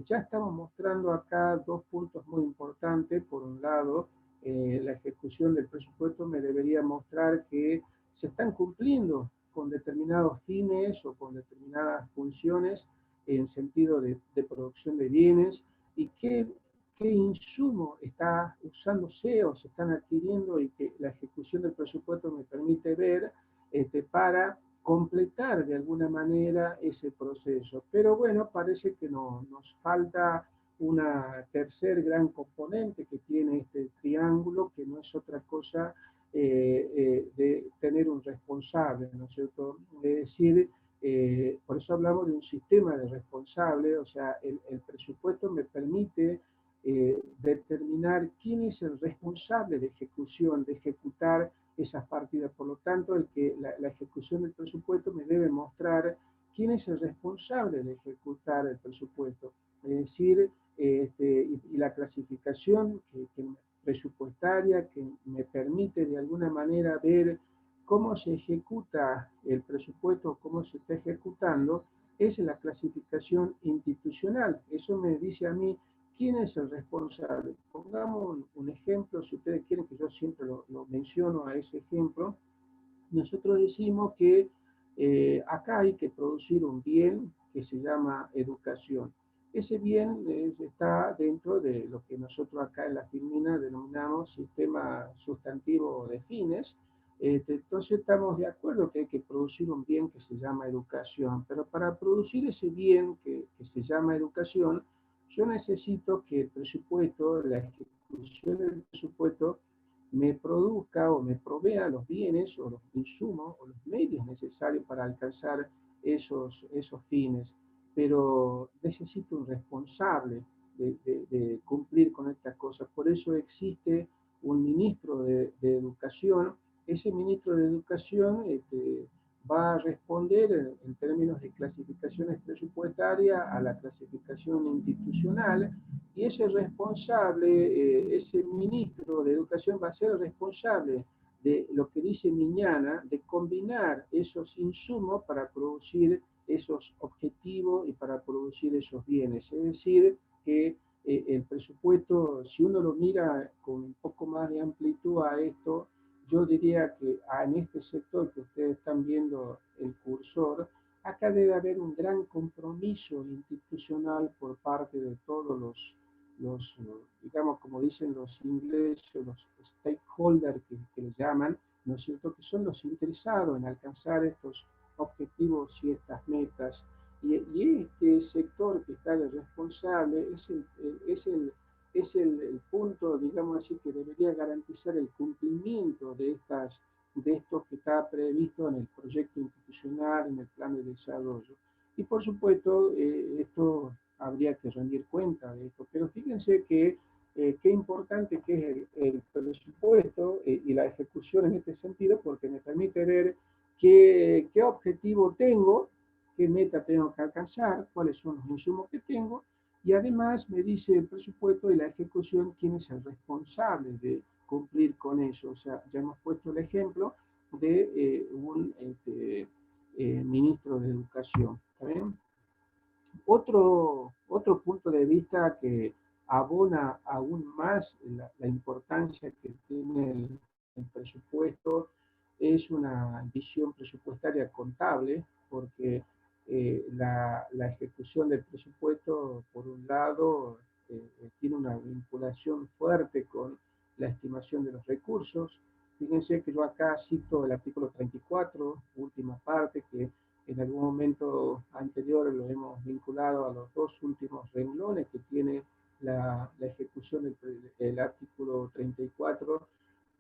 ya estamos mostrando acá dos puntos muy importantes. Por un lado, la ejecución del presupuesto me debería mostrar que se están cumpliendo con determinados fines o con determinadas funciones en sentido de producción de bienes y qué insumo está usándose o se están adquiriendo y que la ejecución del presupuesto me permite ver para completar de alguna manera ese proceso. Pero bueno, parece que nos falta una tercer gran componente que tiene este triángulo, que no es otra cosa de tener un responsable, ¿no es cierto? Es decir, por eso hablamos de un sistema de responsable, o sea, el presupuesto me permite determinar quién es el responsable de ejecución, de ejecutar esas partidas. Por lo tanto, la ejecución del presupuesto me debe mostrar quién es el responsable de ejecutar el presupuesto. Es decir, y la clasificación presupuestaria que me permite de alguna manera ver cómo se ejecuta el presupuesto, cómo se está ejecutando, es la clasificación institucional. Eso me dice a mí quién es el responsable. Pongamos un ejemplo, si ustedes quieren, que yo siempre lo menciono a ese ejemplo. Nosotros decimos que acá hay que producir un bien que se llama educación. Ese bien está dentro de lo que nosotros acá en la Filmina denominamos sistema sustantivo de fines. Entonces estamos de acuerdo que hay que producir un bien que se llama educación, pero para producir ese bien que se llama educación, yo necesito que el presupuesto, la ejecución del presupuesto, me produzca o me provea los bienes o los insumos o los medios necesarios para alcanzar esos fines. Pero necesito un responsable de cumplir con estas cosas. Por eso existe un ministro de Educación. Ese ministro de Educación va a responder en términos de clasificaciones presupuestarias a la clasificación institucional y ese responsable, ese ministro de Educación va a ser responsable de lo que dice Miñana, de combinar esos insumos para producir esos objetivos y para producir esos bienes. Es decir, que el presupuesto, si uno lo mira con un poco más de amplitud a esto, yo diría que en este sector que ustedes están viendo el cursor, acá debe haber un gran compromiso institucional por parte de todos los digamos, como dicen los ingleses, los stakeholders que les llaman, ¿no es cierto?, que son los interesados en alcanzar estos objetivos y estas metas. Y este sector que está de responsable es el punto, digamos así, que debería garantizar el cumplimiento de esto que está previsto en el proyecto institucional, en el plan de desarrollo. Y por supuesto, esto habría que rendir cuenta de esto. Pero fíjense que qué importante que es el presupuesto y la ejecución en este sentido, porque me permite ver qué objetivo tengo, qué meta tengo que alcanzar, cuáles son los insumos que tengo, Y además me dice el presupuesto y la ejecución quién es el responsable de cumplir con eso. O sea, ya hemos puesto el ejemplo de un ministro de Educación. ¿Está bien? Otro punto de vista que abona aún más la importancia que tiene el presupuesto es una visión presupuestaria contable, porque la ejecución del presupuesto, por un lado, tiene una vinculación fuerte con la estimación de los recursos. Fíjense que yo acá cito el artículo 34, última parte, que en algún momento anterior lo hemos vinculado a los dos últimos renglones que tiene la ejecución del artículo 34,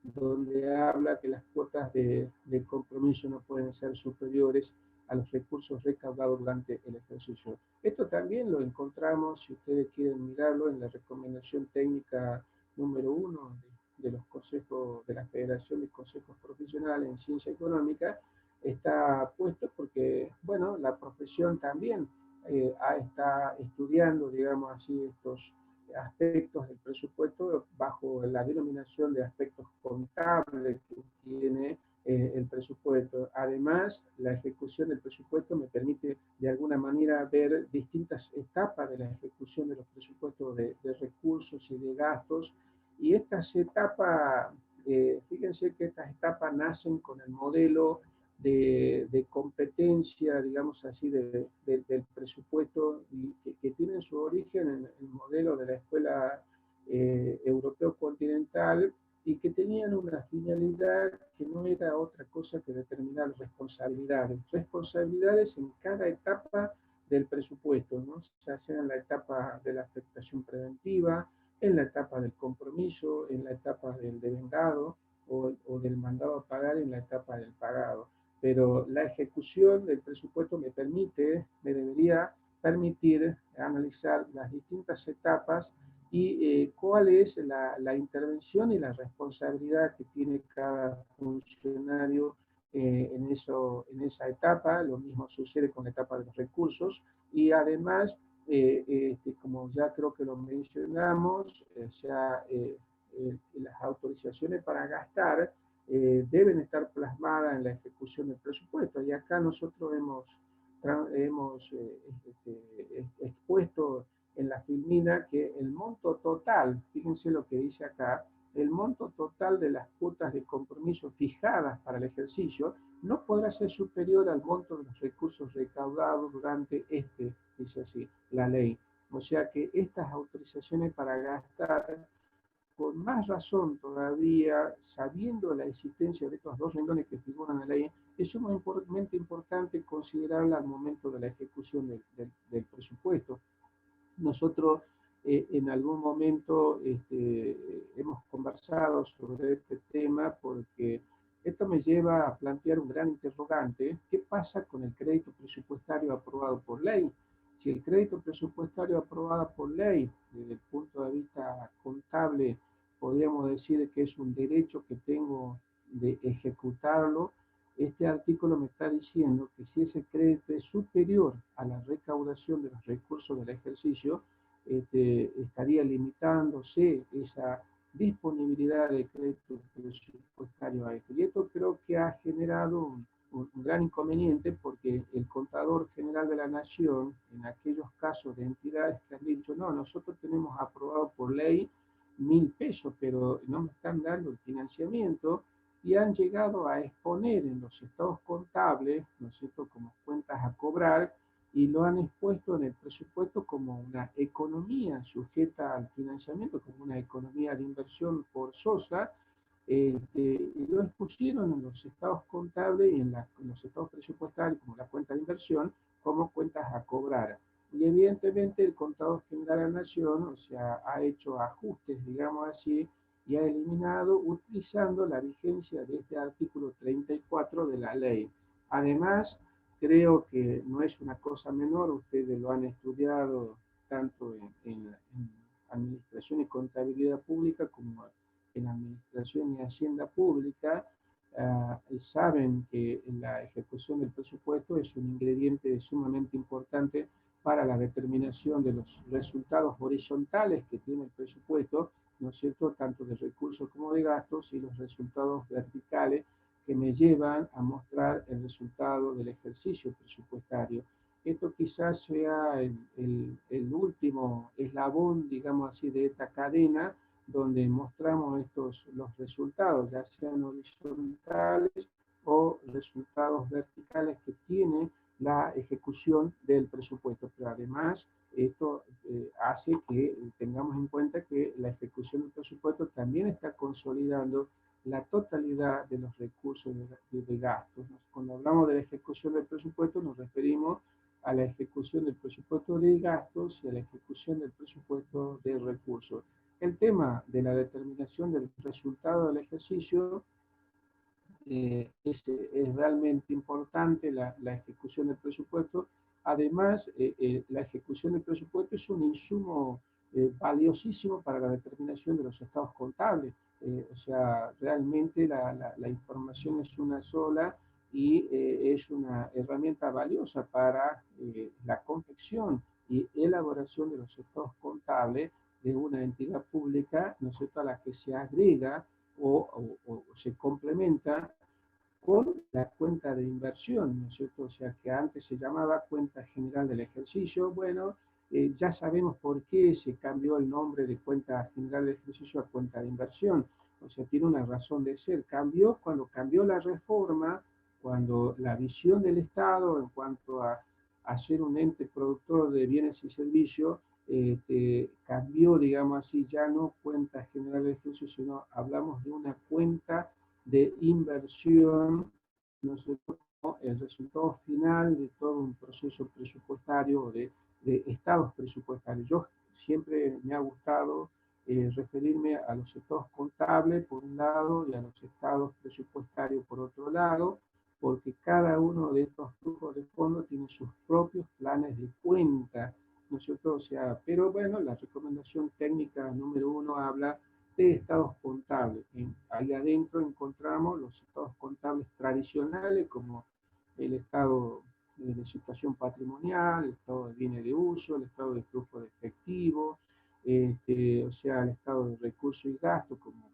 donde habla que las cuotas de compromiso no pueden ser superiores a los recursos recaudados durante el ejercicio. Esto también lo encontramos, si ustedes quieren mirarlo, en la recomendación técnica número 1 de los consejos de la Federación de Consejos Profesionales en Ciencia Económica. Está puesto porque, bueno, la profesión también está estudiando, digamos así, estos aspectos del presupuesto bajo la denominación de aspectos contables que tiene el presupuesto. Además, la ejecución del presupuesto me permite de alguna manera ver distintas etapas de la ejecución de los presupuestos de recursos y de gastos. Y estas etapas, fíjense que estas etapas nacen con el modelo de competencia, digamos así, del presupuesto y que tienen su origen en el modelo de la escuela europeo continental y que tenían una finalidad que no era otra cosa que determinar responsabilidades en cada etapa del presupuesto, ¿no? Ya sea en la etapa de la afectación preventiva, en la etapa del compromiso, en la etapa del devengado o del mandado a pagar en la etapa del pagado. Pero la ejecución del presupuesto me debería permitir analizar las distintas etapas y cuál es la intervención y la responsabilidad que tiene cada funcionario en esa etapa. Lo mismo sucede con la etapa de los recursos y además, como ya creo que lo mencionamos, las autorizaciones para gastar deben estar plasmadas en la ejecución del presupuesto. Y acá nosotros hemos expuesto en la filmina que el monto total, fíjense lo que dice acá, el monto total de las cuotas de compromiso fijadas para el ejercicio no podrá ser superior al monto de los recursos recaudados durante dice así, la ley. O sea que estas autorizaciones para gastar, con más razón todavía, sabiendo la existencia de estos dos renglones que figuran en la ley, es sumamente importante considerarla al momento de la ejecución del presupuesto. Nosotros en algún momento hemos conversado sobre este tema porque esto me lleva a plantear un gran interrogante. ¿Qué pasa con el crédito presupuestario aprobado por ley? Si el crédito presupuestario aprobado por ley, desde el punto de vista contable, podríamos decir que es un derecho que tengo de ejecutarlo, este artículo me está diciendo que si ese crédito es superior a la recaudación de los recursos del ejercicio, estaría limitándose esa disponibilidad de crédito presupuestario a esto. Y esto creo que ha generado un gran inconveniente porque el contador general de la nación, en aquellos casos de entidades que han dicho, no, nosotros tenemos aprobado por ley 1.000 pesos, pero no me están dando el financiamiento, y han llegado a exponer en los estados contables, ¿no es cierto?, como cuentas a cobrar, y lo han expuesto en el presupuesto como una economía sujeta al financiamiento, como una economía de inversión forzosa, y lo expusieron en los estados contables y en los estados presupuestarios, como la cuenta de inversión, como cuentas a cobrar. Y evidentemente el contador general de la nación, o sea, ha hecho ajustes, digamos así, y ha eliminado utilizando la vigencia de este artículo 34 de la ley. Además, creo que no es una cosa menor, ustedes lo han estudiado tanto en Administración y Contabilidad Pública como en Administración y Hacienda Pública, saben que la ejecución del presupuesto es un ingrediente sumamente importante para la determinación de los resultados horizontales que tiene el presupuesto, ¿no es cierto?, tanto de recursos como de gastos, y los resultados verticales que me llevan a mostrar el resultado del ejercicio presupuestario. Esto quizás sea el último eslabón, digamos así, de esta cadena, donde mostramos los resultados, ya sean horizontales o resultados verticales que tiene la ejecución del presupuesto. Pero además, esto hace que tengamos en cuenta que la ejecución del presupuesto también está consolidando la totalidad de los recursos de gastos. Cuando hablamos de la ejecución del presupuesto, nos referimos a la ejecución del presupuesto de gastos y a la ejecución del presupuesto de recursos. El tema de la determinación del resultado del ejercicio es realmente importante, la ejecución del presupuesto. Además, la ejecución del presupuesto es un insumo valiosísimo para la determinación de los estados contables. O sea, realmente la información es una sola y es una herramienta valiosa para la confección y elaboración de los estados contables de una entidad pública, ¿no es cierto?, a la que se agrega o se complementa con la cuenta de inversión, ¿no es cierto? O sea, que antes se llamaba cuenta general del ejercicio. Bueno, ya sabemos por qué se cambió el nombre de cuenta general del ejercicio a cuenta de inversión. O sea, tiene una razón de ser. Cambió cuando cambió la reforma, cuando la visión del Estado en cuanto a ser un ente productor de bienes y servicios cambió, digamos así, ya no cuenta general del ejercicio, sino hablamos de una cuenta de inversión, ¿no es cierto?, como el resultado final de todo un proceso presupuestario o de estados presupuestarios. Yo siempre me ha gustado referirme a los estados contables por un lado y a los estados presupuestarios por otro lado, porque cada uno de estos flujos de fondos tiene sus propios planes de cuenta, ¿no es cierto? O sea, pero bueno, la recomendación técnica número 1 habla de estados contables. Ahí adentro encontramos los estados contables tradicionales, como el estado de situación patrimonial, el estado de bienes de uso, el estado de flujo de efectivo, o sea, el estado de recursos y gastos, como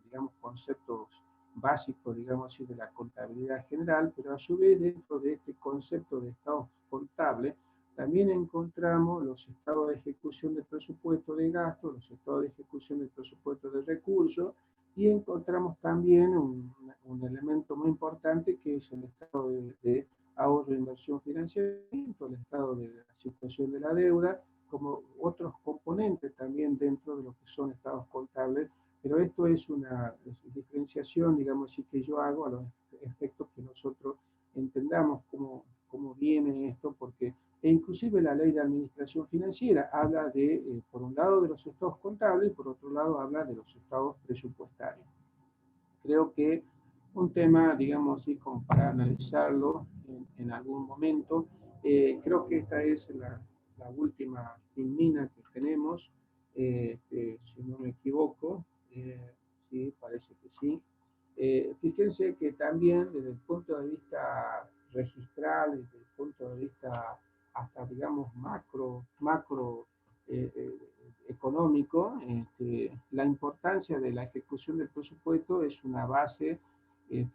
digamos, conceptos básicos, digamos así, de la contabilidad general, pero a su vez dentro de este concepto de estados contables también encontramos los estados de ejecución del presupuesto de gastos, los estados de ejecución del presupuesto de recursos, y encontramos también un elemento muy importante que es el estado de ahorro e inversión financiamiento, el estado de la situación de la deuda, como otros componentes también dentro de lo que son estados contables, pero esto es una diferenciación, digamos así, que yo hago a los efectos que nosotros entendamos cómo viene esto, porque inclusive la ley de administración financiera habla de, por un lado, de los estados contables y por otro lado habla de los estados presupuestarios. Creo que un tema, digamos así, como para analizarlo en algún momento, creo que esta es la última filmina que tenemos, si no me equivoco, sí, parece que sí. Fíjense que también desde el punto de vista registral, desde el punto de vista hasta, digamos, macro económico, la importancia de la ejecución del presupuesto es una base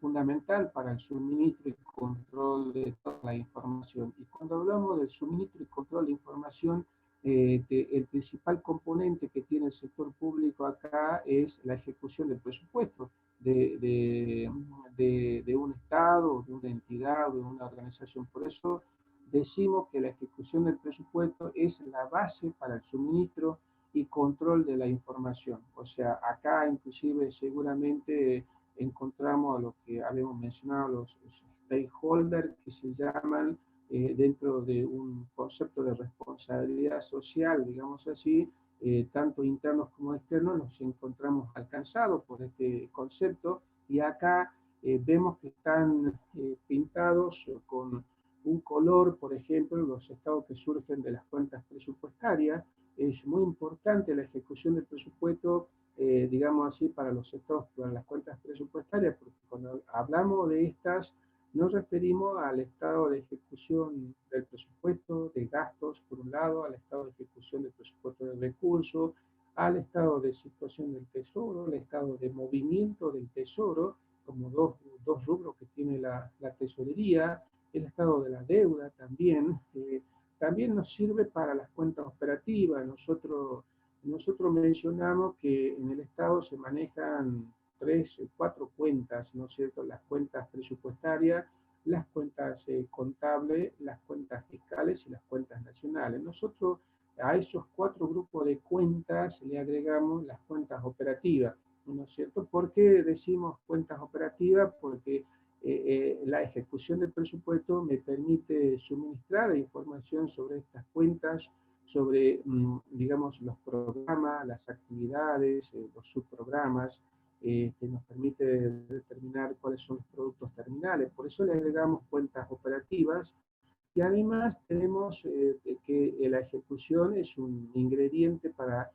fundamental para el suministro y control de toda la información. Y cuando hablamos del suministro y control de información, el principal componente que tiene el sector público acá es la ejecución del presupuesto de un Estado, de una entidad, de una organización. Por eso decimos que la ejecución del presupuesto es la base para el suministro y control de la información. O sea, acá inclusive seguramente encontramos a lo que habíamos mencionado, los stakeholders que se llaman dentro de un concepto de responsabilidad social, digamos así, tanto internos como externos, nos encontramos alcanzados por este concepto y acá vemos que están pintados con un color, por ejemplo, los estados que surgen de las cuentas presupuestarias. Es muy importante la ejecución del presupuesto, digamos así, para los estados, para las cuentas presupuestarias, porque cuando hablamos de estas, nos referimos al estado de ejecución del presupuesto de gastos, por un lado, al estado de ejecución del presupuesto de recursos, al estado de situación del tesoro, al estado de movimiento del tesoro, como dos rubros que tiene la tesorería, el estado de la deuda también. También nos sirve para las cuentas operativas. Nosotros mencionamos que en el Estado se manejan cuatro cuentas, ¿no es cierto? Las cuentas presupuestarias, las cuentas contables, las cuentas fiscales y las cuentas nacionales. Nosotros a esos cuatro grupos de cuentas le agregamos las cuentas operativas, ¿no es cierto? ¿Por qué decimos cuentas operativas? Porque la ejecución del presupuesto me permite suministrar información sobre estas cuentas, sobre, digamos, los programas, las actividades, los subprogramas, que nos permite determinar cuáles son los productos terminales. Por eso le agregamos cuentas operativas y además tenemos que la ejecución es un ingrediente para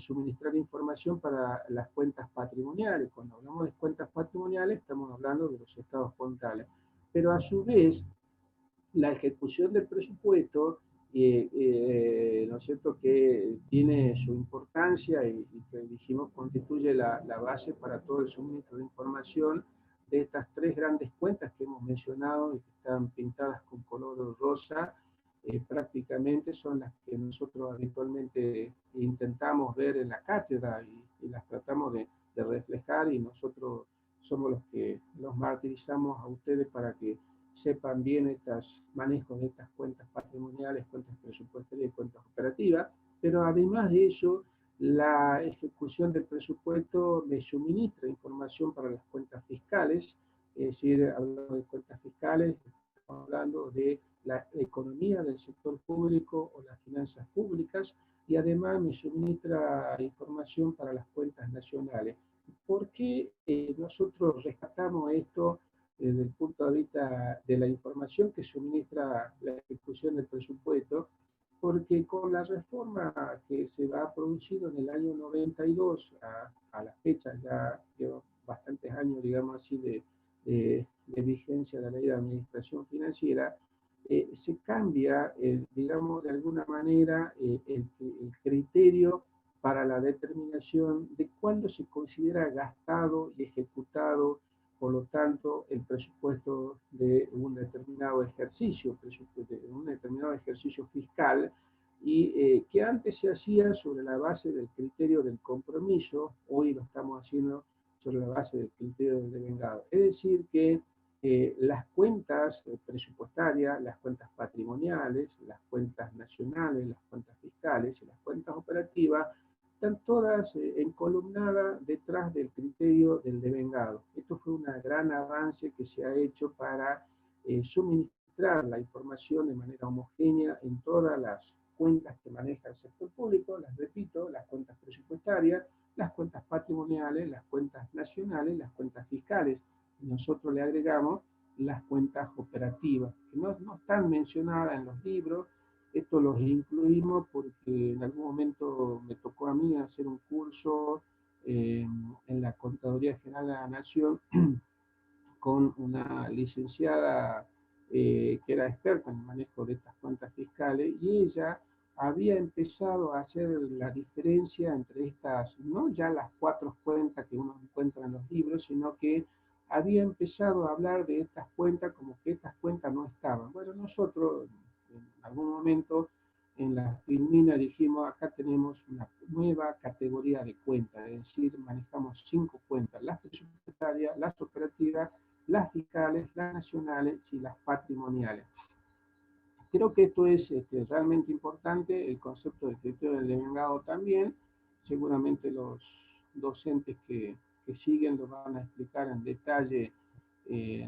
suministrar información para las cuentas patrimoniales. Cuando hablamos de cuentas patrimoniales estamos hablando de los estados contables. Pero a su vez, la ejecución del presupuesto, ¿no es cierto?, que tiene su importancia y que dijimos constituye la base para todo el suministro de información de estas tres grandes cuentas que hemos mencionado y que están pintadas con color rosa. Prácticamente son las que nosotros habitualmente intentamos ver en la cátedra y las tratamos de reflejar, y nosotros somos los que los martirizamos a ustedes para que sepan bien estos manejos de estas cuentas patrimoniales, cuentas presupuestarias y cuentas operativas. Pero además de eso, la ejecución del presupuesto me suministra información para las cuentas fiscales. Es decir, hablando de cuentas fiscales, estamos hablando de la economía del sector público o las finanzas públicas, y además me suministra información para las cuentas nacionales. ¿Por qué nosotros rescatamos esto desde el punto de vista de la información que suministra la ejecución del presupuesto? Porque con la reforma que se va a producir en el año 92 a la fecha, ya lleva bastantes años, digamos así, de vigencia de la ley de administración financiera, se cambia, digamos, de alguna manera el criterio para la determinación de cuándo se considera gastado y ejecutado, por lo tanto, el presupuesto de un determinado ejercicio, fiscal, y que antes se hacía sobre la base del criterio del compromiso. Hoy lo estamos haciendo sobre la base del criterio del devengado. Es decir, que las cuentas presupuestarias, las cuentas patrimoniales, las cuentas nacionales, las cuentas fiscales y las cuentas operativas están todas encolumnadas detrás del criterio del devengado. Esto fue un gran avance que se ha hecho para suministrar la información de manera homogénea en todas las cuentas que maneja el sector público. Las repito: las cuentas presupuestarias, las cuentas patrimoniales, las cuentas nacionales, las cuentas fiscales. Nosotros le agregamos las cuentas operativas, que no están mencionadas en los libros. Esto los incluimos porque en algún momento me tocó a mí hacer un curso en la Contaduría General de la Nación con una licenciada que era experta en el manejo de estas cuentas fiscales, y ella había empezado a hacer la diferencia entre estas, no ya las cuatro cuentas que uno encuentra en los libros, sino que había empezado a hablar de estas cuentas como que estas cuentas no estaban. Bueno, nosotros en algún momento en la Filmina dijimos: acá tenemos una nueva categoría de cuentas, es decir, manejamos 5 cuentas: las presupuestarias, las operativas, las fiscales, las nacionales y las patrimoniales. Creo que esto es realmente importante, el concepto de criterio del devengado también. Seguramente los docentes que siguen lo van a explicar en detalle,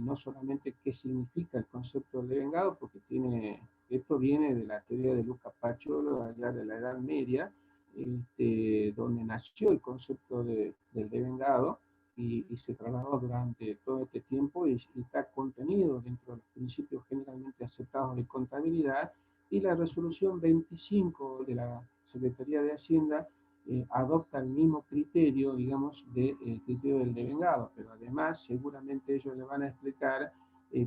no solamente qué significa el concepto del devengado, porque esto viene de la teoría de Luca Paciolo, allá de la Edad Media, donde nació el concepto del devengado, y se trasladó durante todo este tiempo, y está contenido dentro de los principios generalmente aceptados de contabilidad, y la resolución 25 de la Secretaría de Hacienda adopta el mismo criterio, digamos, del criterio del devengado. Pero además seguramente ellos le van a explicar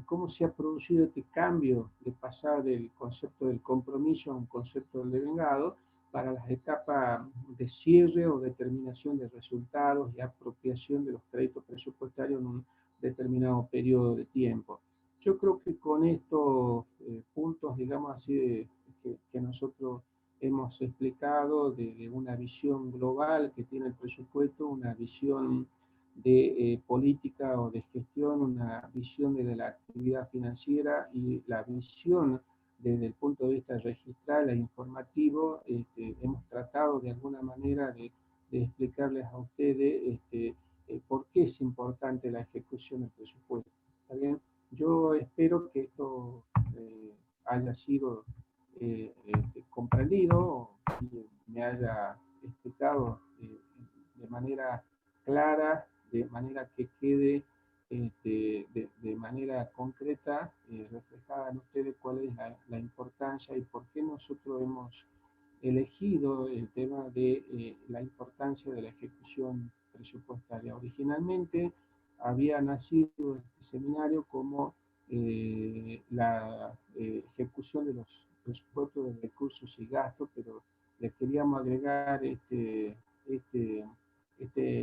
cómo se ha producido este cambio de pasar del concepto del compromiso a un concepto del devengado para las etapas de cierre o determinación de resultados y apropiación de los créditos presupuestarios en un determinado periodo de tiempo. Yo creo que con estos puntos, digamos así, que nosotros hemos explicado de una visión global que tiene el presupuesto, una visión de política o de gestión, una visión de la actividad financiera y la visión desde el punto de vista registral e informativo. Hemos tratado de alguna manera de explicarles a ustedes por qué es importante la ejecución del presupuesto. ¿Está bien? Yo espero que esto haya sido comprendido y me haya explicado de manera clara, de manera que quede de manera concreta reflejada en ustedes cuál es la importancia y por qué nosotros hemos elegido el tema de la importancia de la ejecución presupuestaria. Originalmente había nacido este seminario como la ejecución de los presupuestos de recursos y gastos, pero le queríamos agregar este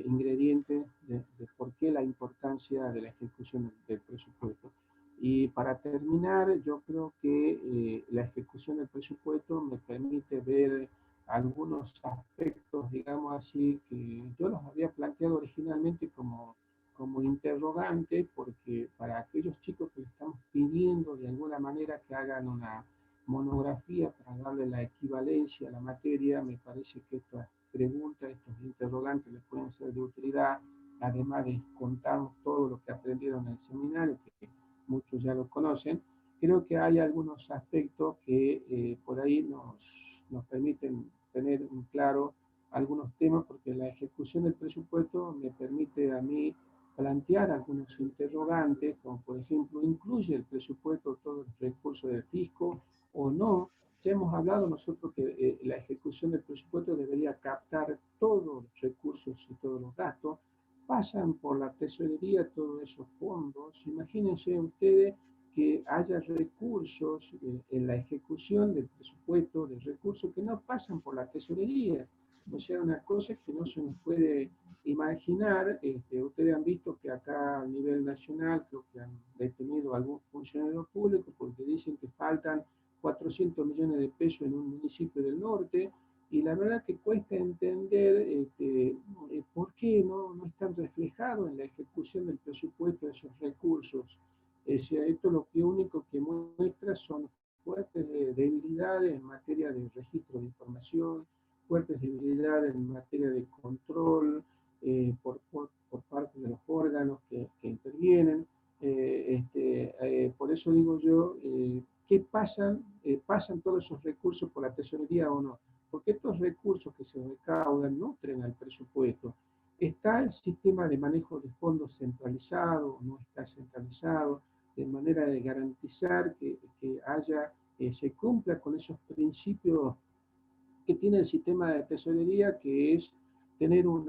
ingrediente de por qué la importancia de la ejecución del presupuesto. Y para terminar, yo creo que la ejecución del presupuesto me permite ver algunos aspectos, digamos así, que yo los había planteado originalmente como interrogante, porque para aquellos chicos que le estamos pidiendo de alguna manera que hagan una monografía para darle la equivalencia a la materia, me parece que estas preguntas, estos interrogantes les pueden ser de utilidad, además de contarnos todo lo que aprendieron en el seminario, que muchos ya lo conocen. Creo que hay algunos aspectos que por ahí nos permiten tener en claro algunos temas, porque la ejecución del presupuesto me permite a mí plantear algunos interrogantes, como por ejemplo, ¿incluye el presupuesto todos los recursos del fisco o no? Ya hemos hablado nosotros que la ejecución del presupuesto debería captar todos los recursos y todos los gastos, pasan por la tesorería todos esos fondos. Imagínense ustedes que haya recursos en la ejecución del presupuesto, de recursos que no pasan por la tesorería. O sea, una cosa que no se nos puede imaginar. Ustedes han visto que acá a nivel nacional creo que han detenido a algún funcionario público porque dicen que faltan 400 millones de pesos en un municipio del norte, y la verdad que cuesta entender por qué no están reflejados en la ejecución del presupuesto de esos recursos. Esto lo que único que muestra son fuertes debilidades en materia de registro de información, fuertes debilidades en materia de control por parte de los órganos que intervienen. Por eso digo yo, ¿qué pasan? ¿Pasan todos esos recursos por la tesorería o no? Porque estos recursos que se recaudan nutren al presupuesto. ¿Está el sistema de manejo de fondos centralizado o no está centralizado? De manera de garantizar que haya, se cumpla con esos principios que tiene el sistema de tesorería, que es tener un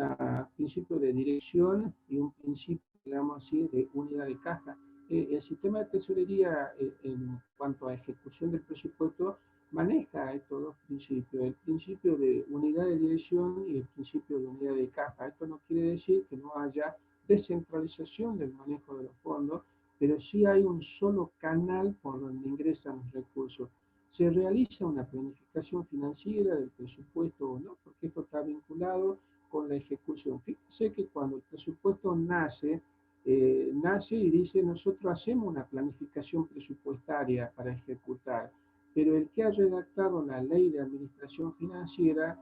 principio de dirección y un principio, digamos así, de unidad de caja. El sistema de tesorería, en cuanto a ejecución del presupuesto, maneja estos dos principios, el principio de unidad de dirección y el principio de unidad de caja. Esto no quiere decir que no haya descentralización del manejo de los fondos, pero sí hay un solo canal por donde ingresan los recursos. ¿Se realiza una planificación financiera del presupuesto o no? Porque esto está vinculado con la ejecución. Fíjense que cuando el presupuesto nace y dice nosotros hacemos una planificación presupuestaria para ejecutar, pero el que ha redactado la ley de administración financiera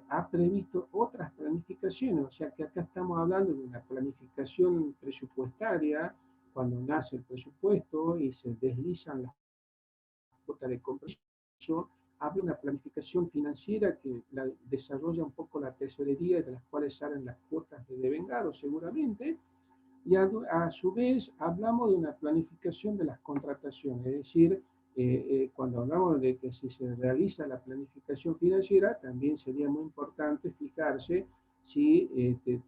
ha previsto otras planificaciones, o sea que acá estamos hablando de una planificación presupuestaria cuando nace el presupuesto y se deslizan las cuota de compromiso, habla una planificación financiera que la desarrolla un poco la tesorería, de las cuales salen las cuotas de devengado seguramente, y a su vez hablamos de una planificación de las contrataciones, es decir, cuando hablamos de que si se realiza la planificación financiera, también sería muy importante fijarse si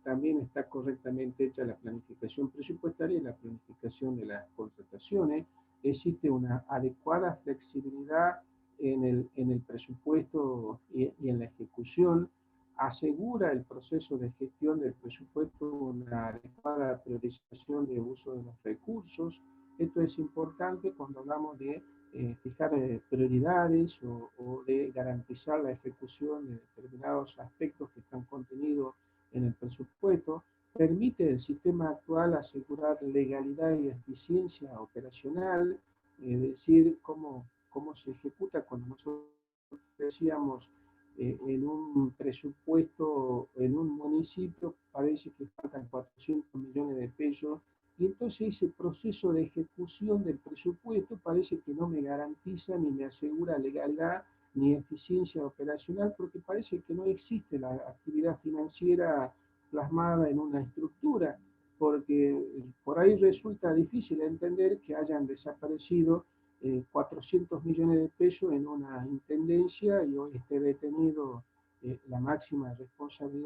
también está correctamente hecha la planificación presupuestaria y la planificación de las contrataciones. Existe una adecuada flexibilidad en el presupuesto y en la ejecución. Asegura el proceso de gestión del presupuesto una adecuada priorización de uso de los recursos. Esto es importante cuando hablamos de fijar prioridades o de garantizar la ejecución de determinados aspectos que están contenidos en el presupuesto. Permite el sistema actual asegurar legalidad y eficiencia operacional, es decir, cómo se ejecuta cuando nosotros decíamos en un presupuesto, en un municipio, parece que faltan 400 millones de pesos, y entonces ese proceso de ejecución del presupuesto parece que no me garantiza ni me asegura legalidad ni eficiencia operacional, porque parece que no existe la actividad financiera plasmada en una estructura, porque por ahí resulta difícil entender que hayan desaparecido 400 millones de pesos en una intendencia y hoy esté detenido la máxima responsable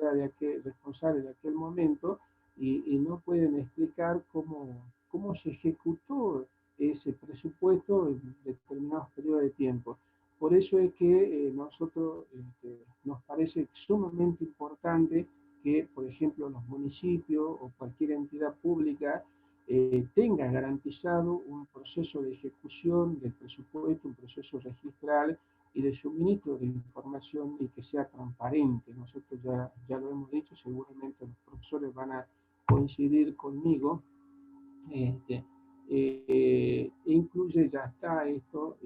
de aquel momento y no pueden explicar cómo se ejecutó ese presupuesto en determinados periodos de tiempo. Por eso es que nosotros nos parece sumamente importante que, por ejemplo, los municipios o cualquier entidad pública tenga garantizado un proceso de ejecución del presupuesto, un proceso registral y de suministro de información y que sea transparente. Nosotros ya lo hemos dicho, seguramente los profesores van a coincidir conmigo. Incluye, ya está esto,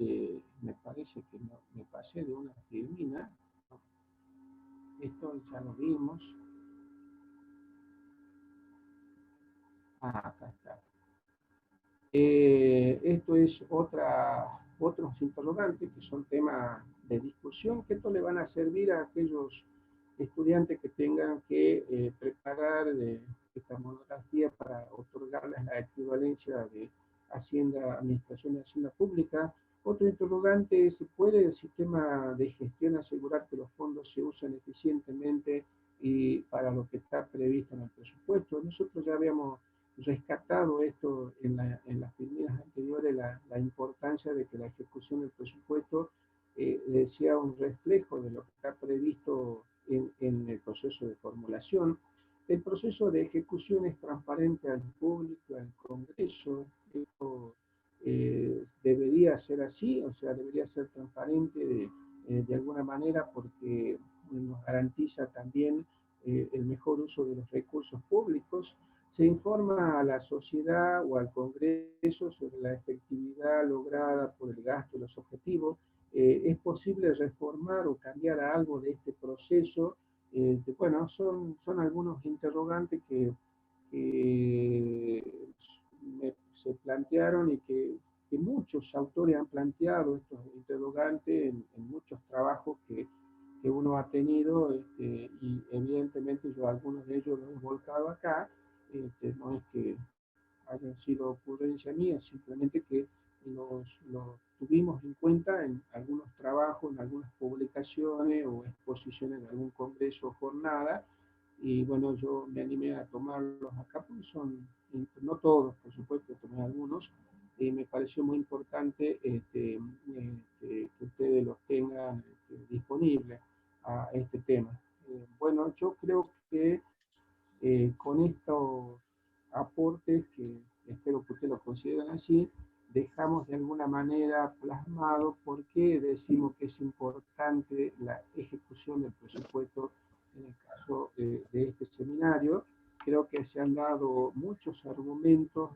me parece que me pasé de una filmina, esto ya lo vimos. Acá está. Esto es otros interrogantes que son temas de discusión, que esto le van a servir a aquellos estudiantes que tengan que preparar esta monografía para otorgarles la equivalencia de Hacienda, Administración de Hacienda Pública. Otro interrogante es: ¿puede el sistema de gestión asegurar que los fondos se usan eficientemente y para lo que está previsto en el presupuesto? Nosotros ya habíamos rescatado esto en las primeras anteriores, la importancia de que la ejecución del presupuesto sea un reflejo de lo que está previsto en el proceso de formulación. El proceso de ejecución es transparente al público, al Congreso. Esto debería ser así, o sea, debería ser transparente de alguna manera, porque nos garantiza también el mejor uso de los recursos públicos. Se informa a la sociedad o al Congreso sobre la efectividad lograda por el gasto y los objetivos. ¿Es posible reformar o cambiar algo de este proceso? Bueno, son algunos interrogantes que se plantearon y que muchos autores han planteado estos interrogantes en muchos trabajos que uno ha tenido, y evidentemente yo algunos de ellos los he volcado acá. No es que hayan sido ocurrencia mía, simplemente que los tuvimos en cuenta en algunos trabajos, en algunas publicaciones o exposiciones de algún congreso o jornada, y bueno, yo me animé a tomarlos acá, porque son, no todos, por supuesto, tomé algunos, y me pareció muy importante que ustedes los tengan disponibles a este tema. Bueno, yo creo que con estos aportes, que espero que ustedes lo consideren así, dejamos de alguna manera plasmado por qué decimos que es importante la ejecución del presupuesto en el caso de este seminario. Creo que se han dado muchos argumentos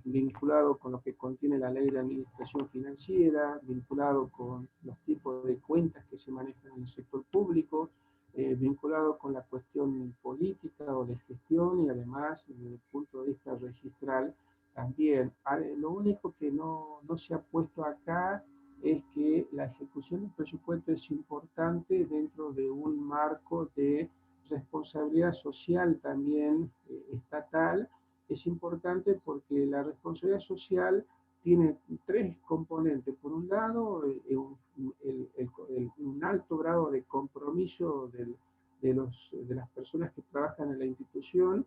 vinculados con lo que contiene la ley de administración financiera, vinculado con los tipos de cuentas que se manejan en el sector público, vinculado con la cuestión política o de gestión, y además desde el punto de vista registral también. Lo único que no se ha puesto acá es que la ejecución del presupuesto es importante dentro de un marco de responsabilidad social también estatal. Es importante porque la responsabilidad social tiene tres componentes. Por un lado, un alto grado de compromiso de las personas que trabajan en la institución.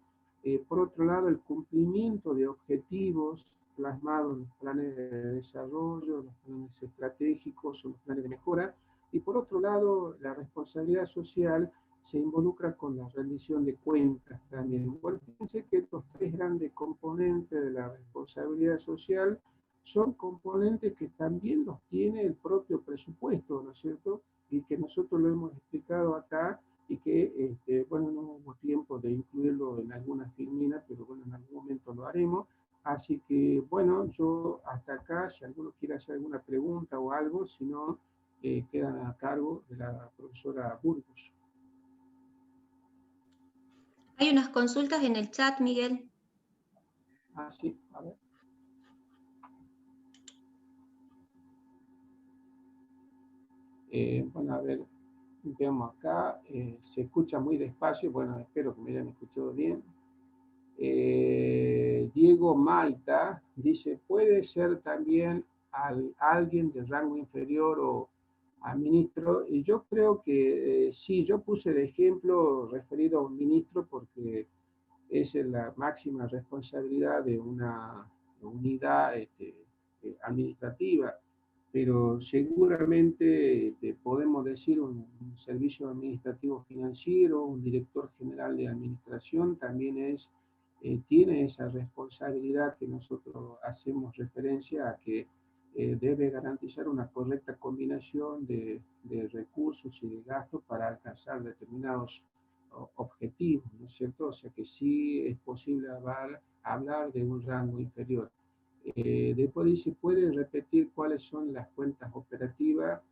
Por otro lado, el cumplimiento de objetivos plasmados en los planes de desarrollo, los planes estratégicos o los planes de mejora. Y por otro lado, la responsabilidad social se involucra con la rendición de cuentas también. Bueno, fíjense que estos tres grandes componentes de la responsabilidad social son componentes que también los tiene el propio presupuesto, ¿no es cierto? Y que nosotros lo hemos explicado acá y que, bueno, no hubo tiempo de incluirlo en algunas filminas, pero bueno, en algún momento lo haremos. Así que, bueno, yo hasta acá, si alguno quiere hacer alguna pregunta o algo, si no, quedan a cargo de la profesora Burgos. Hay unas consultas en el chat, Miguel. Ah, sí, a ver. Bueno, a ver, veamos acá. Se escucha muy despacio. Bueno, espero que me hayan escuchado bien. Diego Malta dice, ¿puede ser también alguien de rango inferior o a ministro? Y yo creo que sí, yo puse de ejemplo referido a un ministro porque es la máxima responsabilidad de una unidad administrativa, pero seguramente podemos decir un servicio administrativo financiero, un director general de administración también tiene esa responsabilidad que nosotros hacemos referencia a que debe garantizar una correcta combinación de recursos y de gastos para alcanzar determinados objetivos, ¿no es cierto? O sea que sí es posible hablar de un rango inferior. Después dice, ¿puede repetir cuáles son las cuentas operativas?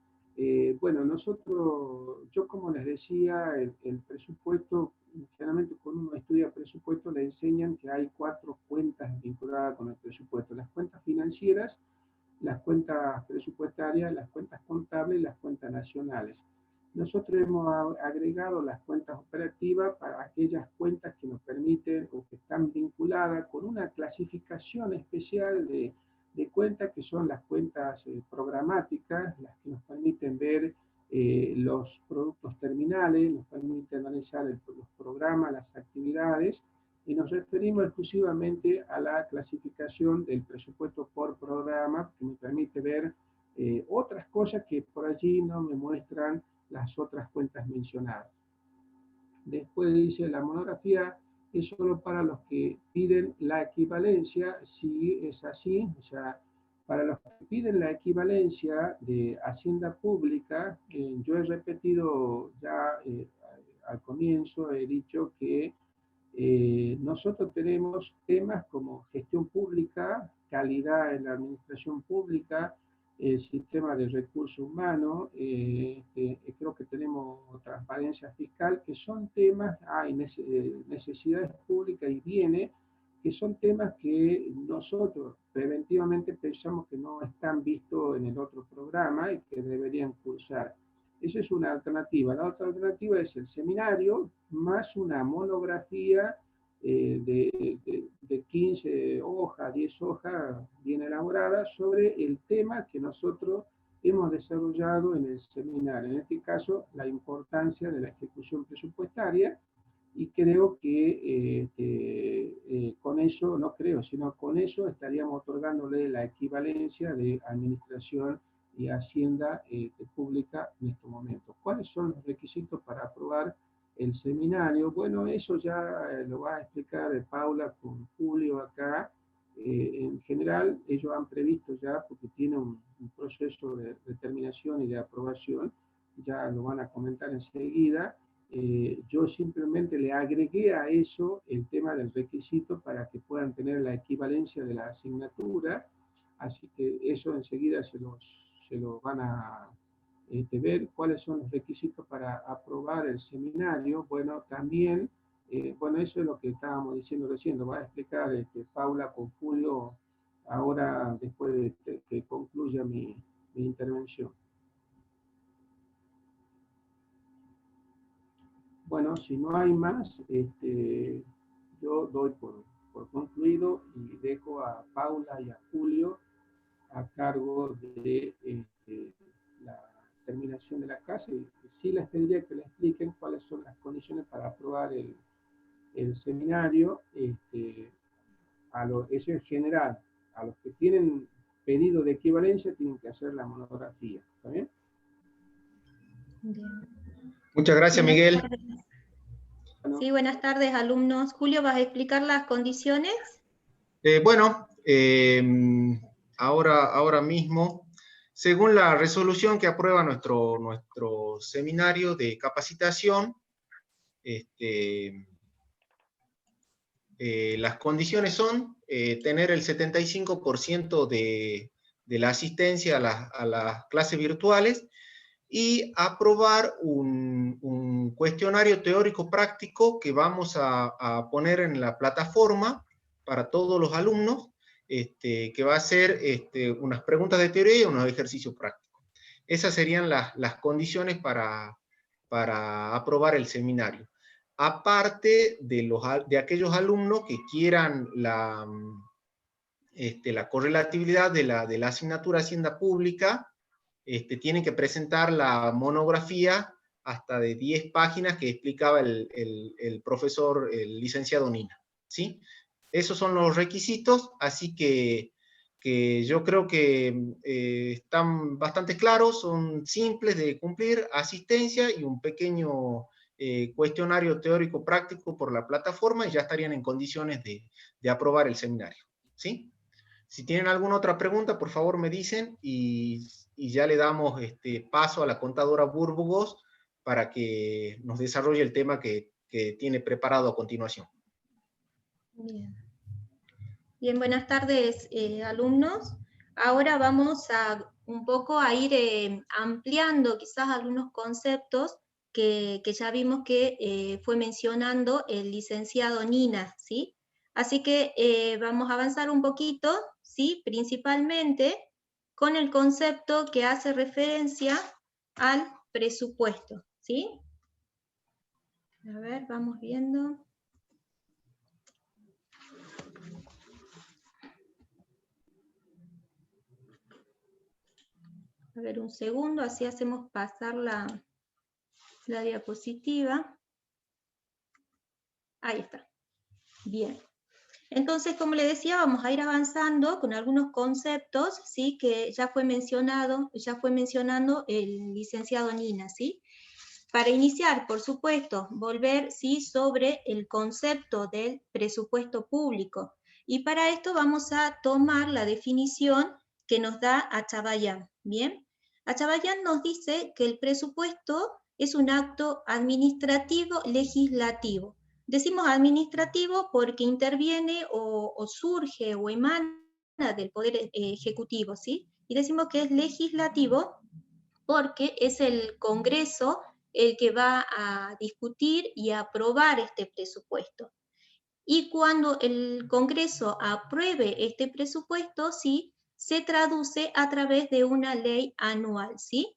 Bueno, nosotros, yo como les decía, el presupuesto, generalmente cuando uno estudia presupuesto le enseñan que hay 4 cuentas vinculadas con el presupuesto. Las cuentas financieras, las cuentas presupuestarias, las cuentas contables y las cuentas nacionales. Nosotros hemos agregado las cuentas operativas para aquellas cuentas que nos permiten o que están vinculadas con una clasificación especial de cuentas que son las cuentas programáticas, las que nos permiten ver los productos terminales, nos permiten analizar los programas, las actividades, y nos referimos exclusivamente a la clasificación del presupuesto por programa, que me permite ver otras cosas que por allí no me muestran las otras cuentas mencionadas. Después dice, la monografía es solo para los que piden la equivalencia. Si es así, o sea, para los que piden la equivalencia de Hacienda Pública, yo he repetido ya al comienzo, he dicho que nosotros tenemos temas como gestión pública, calidad en la administración pública, el sistema de recursos humanos, creo que tenemos transparencia fiscal, que son temas, hay necesidades públicas y bienes, que son temas que nosotros preventivamente pensamos que no están vistos en el otro programa y que deberían cursar. Esa es una alternativa. La otra alternativa es el seminario más una monografía de 15 hojas, 10 hojas bien elaboradas sobre el tema que nosotros hemos desarrollado en el seminario. En este caso, la importancia de la ejecución presupuestaria, y creo que con eso, no creo, sino con eso estaríamos otorgándole la equivalencia de administración y hacienda pública en estos momentos. ¿Cuáles son los requisitos para aprobar el seminario? Bueno, eso ya lo va a explicar Paula con Julio acá. En general, ellos han previsto ya, porque tiene un proceso de determinación y de aprobación, ya lo van a comentar enseguida. Yo simplemente le agregué a eso el tema del requisito para que puedan tener la equivalencia de la asignatura, así que eso enseguida se lo van a ver cuáles son los requisitos para aprobar el seminario. Bueno, también, bueno, eso es lo que estábamos diciendo recién, lo va a explicar Paula con Julio ahora después de que concluya mi intervención. Bueno, si no hay más, yo doy por concluido y dejo a Paula y a Julio a cargo de la terminación de la clase, y sí les pediría que le expliquen cuáles son las condiciones para aprobar el seminario. Eso en general, a los que tienen pedido de equivalencia tienen que hacer la monografía. ¿Está bien? Bien. Muchas gracias, Buenas Miguel. tardes. Sí, buenas tardes, alumnos. Julio, ¿vas a explicar las condiciones? Bueno, ahora mismo, según la resolución que aprueba nuestro seminario de capacitación, las condiciones son tener el 75% de la asistencia a las clases virtuales y aprobar un cuestionario teórico práctico que vamos a poner en la plataforma para todos los alumnos, que va a ser unas preguntas de teoría y unos ejercicios prácticos. Esas serían las condiciones para aprobar el seminario. Aparte de aquellos alumnos que quieran la correlatividad de la asignatura Hacienda Pública, tienen que presentar la monografía hasta de 10 páginas que explicaba el profesor, el licenciado Nina, ¿sí? Esos son los requisitos, así que yo creo que están bastante claros, son simples de cumplir, asistencia y un pequeño cuestionario teórico práctico por la plataforma, y ya estarían en condiciones de aprobar el seminario, ¿sí? Si tienen alguna otra pregunta, por favor me dicen y ya le damos paso a la contadora Burgos para que nos desarrolle el tema que tiene preparado a continuación. Bien. Bien, buenas tardes, alumnos. Ahora vamos a un poco a ir ampliando quizás algunos conceptos que ya vimos que fue mencionando el licenciado Nina, ¿sí? Así que vamos a avanzar un poquito, ¿sí? Principalmente con el concepto que hace referencia al presupuesto, ¿sí? A ver, vamos viendo. A ver, un segundo, así hacemos pasar la diapositiva. Ahí está. Bien. Entonces, como le decía, vamos a ir avanzando con algunos conceptos, ¿sí? Que ya fue mencionando el licenciado Nina, ¿sí? Para iniciar, por supuesto, volver, ¿sí? Sobre el concepto del presupuesto público. Y para esto vamos a tomar la definición que nos da Achabayán, ¿bien? Achabayán nos dice que el presupuesto es un acto administrativo legislativo. Decimos administrativo porque interviene o surge o emana del Poder Ejecutivo, ¿sí? Y decimos que es legislativo porque es el Congreso el que va a discutir y a aprobar este presupuesto. Y cuando el Congreso apruebe este presupuesto, ¿sí? Se traduce a través de una ley anual, ¿sí?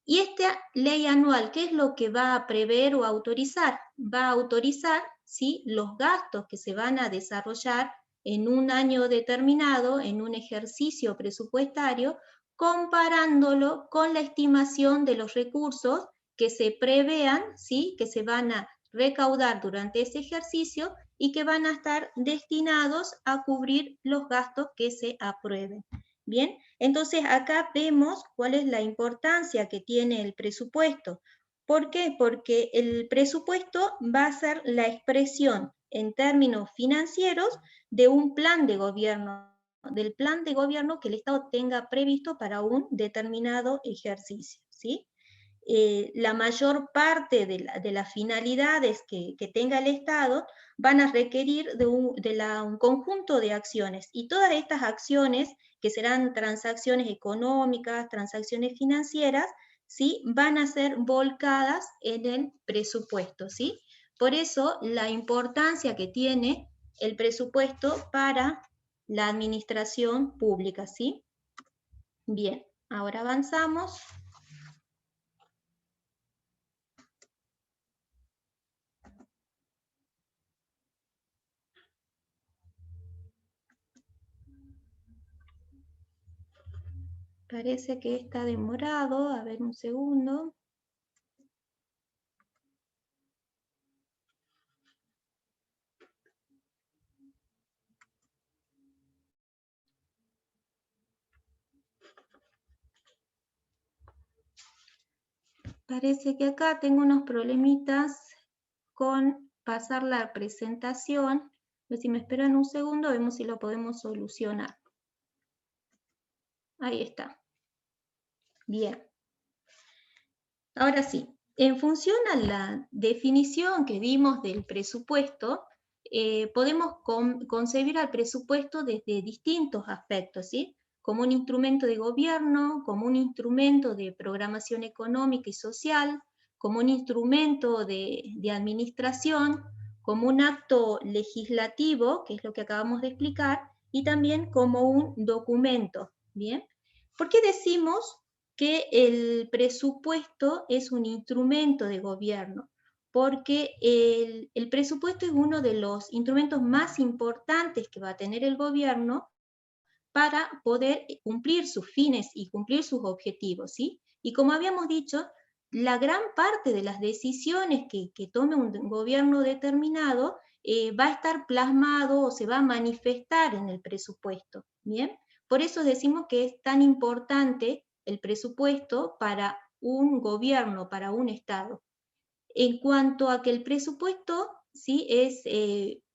Y esta ley anual, ¿qué es lo que va a prever o autorizar? Va a autorizar, ¿sí? Los gastos que se van a desarrollar en un año determinado, en un ejercicio presupuestario, comparándolo con la estimación de los recursos que se prevean, ¿sí? Que se van a recaudar durante ese ejercicio y que van a estar destinados a cubrir los gastos que se aprueben. Bien, entonces acá vemos cuál es la importancia que tiene el presupuesto. ¿Por qué? Porque el presupuesto va a ser la expresión en términos financieros de un plan de gobierno, del plan de gobierno que el Estado tenga previsto para un determinado ejercicio, ¿sí? La mayor parte de las finalidades que tenga el Estado van a requerir de un conjunto de acciones, y todas estas acciones, que serán transacciones económicas, transacciones financieras, ¿sí? Van a ser volcadas en el presupuesto, ¿sí? Por eso la importancia que tiene el presupuesto para la administración pública, ¿sí? Bien, ahora avanzamos. Parece que está demorado, a ver un segundo. Parece que acá tengo unos problemitas con pasar la presentación. Si me esperan un segundo, vemos si lo podemos solucionar. Ahí está. Bien. Ahora sí, en función a la definición que vimos del presupuesto, podemos concebir al presupuesto desde distintos aspectos, ¿sí? Como un instrumento de gobierno, como un instrumento de programación económica y social, como un instrumento de administración, como un acto legislativo, que es lo que acabamos de explicar, y también como un documento, ¿bien? ¿Por qué decimos que el presupuesto es un instrumento de gobierno? Porque el presupuesto es uno de los instrumentos más importantes que va a tener el gobierno para poder cumplir sus fines y cumplir sus objetivos, ¿sí? Y como habíamos dicho, la gran parte de las decisiones que tome un gobierno determinado va a estar plasmado o se va a manifestar en el presupuesto, ¿bien? Por eso decimos que es tan importante el presupuesto para un gobierno, para un Estado. En cuanto a que el presupuesto, ¿sí?, es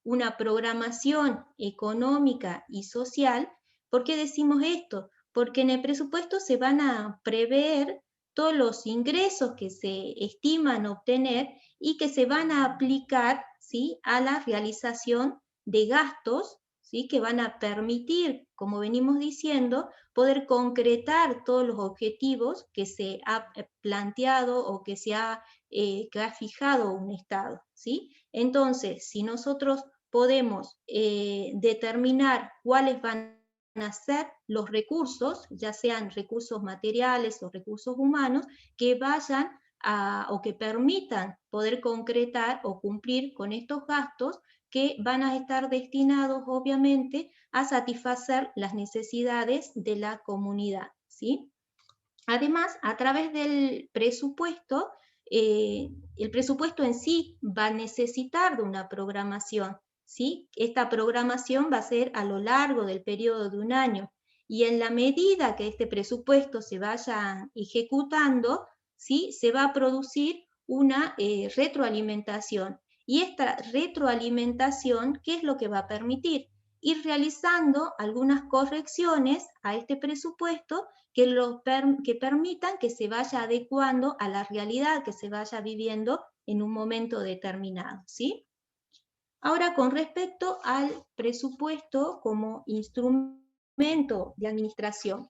una programación económica y social. ¿Por qué decimos esto? Porque en el presupuesto se van a prever todos los ingresos que se estiman obtener y que se van a aplicar, ¿sí?, a la realización de gastos, ¿sí?, que van a permitir, como venimos diciendo, poder concretar todos los objetivos que se ha planteado o que ha fijado un Estado, ¿sí? Entonces, si nosotros podemos determinar cuáles van a ser los recursos, ya sean recursos materiales o recursos humanos, que vayan o que permitan poder concretar o cumplir con estos gastos que van a estar destinados, obviamente, a satisfacer las necesidades de la comunidad, ¿sí? Además, a través del presupuesto, el presupuesto en sí va a necesitar de una programación, ¿sí? Esta programación va a ser a lo largo del periodo de un año, y en la medida que este presupuesto se vaya ejecutando, ¿sí?, se va a producir una retroalimentación. Y esta retroalimentación, ¿qué es lo que va a permitir? Ir realizando algunas correcciones a este presupuesto que permitan que se vaya adecuando a la realidad que se vaya viviendo en un momento determinado, ¿sí? Ahora, con respecto al presupuesto como instrumento de administración.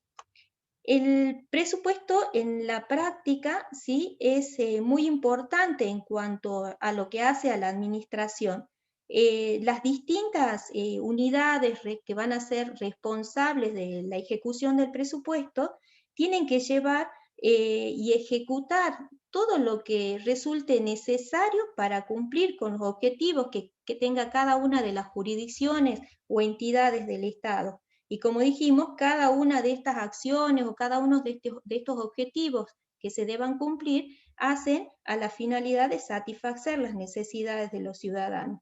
El presupuesto en la práctica, ¿sí?, es muy importante en cuanto a lo que hace a la administración. Las distintas unidades que van a ser responsables de la ejecución del presupuesto tienen que llevar y ejecutar todo lo que resulte necesario para cumplir con los objetivos que tenga cada una de las jurisdicciones o entidades del Estado. Y como dijimos, cada una de estas acciones o cada uno de estos objetivos que se deban cumplir hacen a la finalidad de satisfacer las necesidades de los ciudadanos.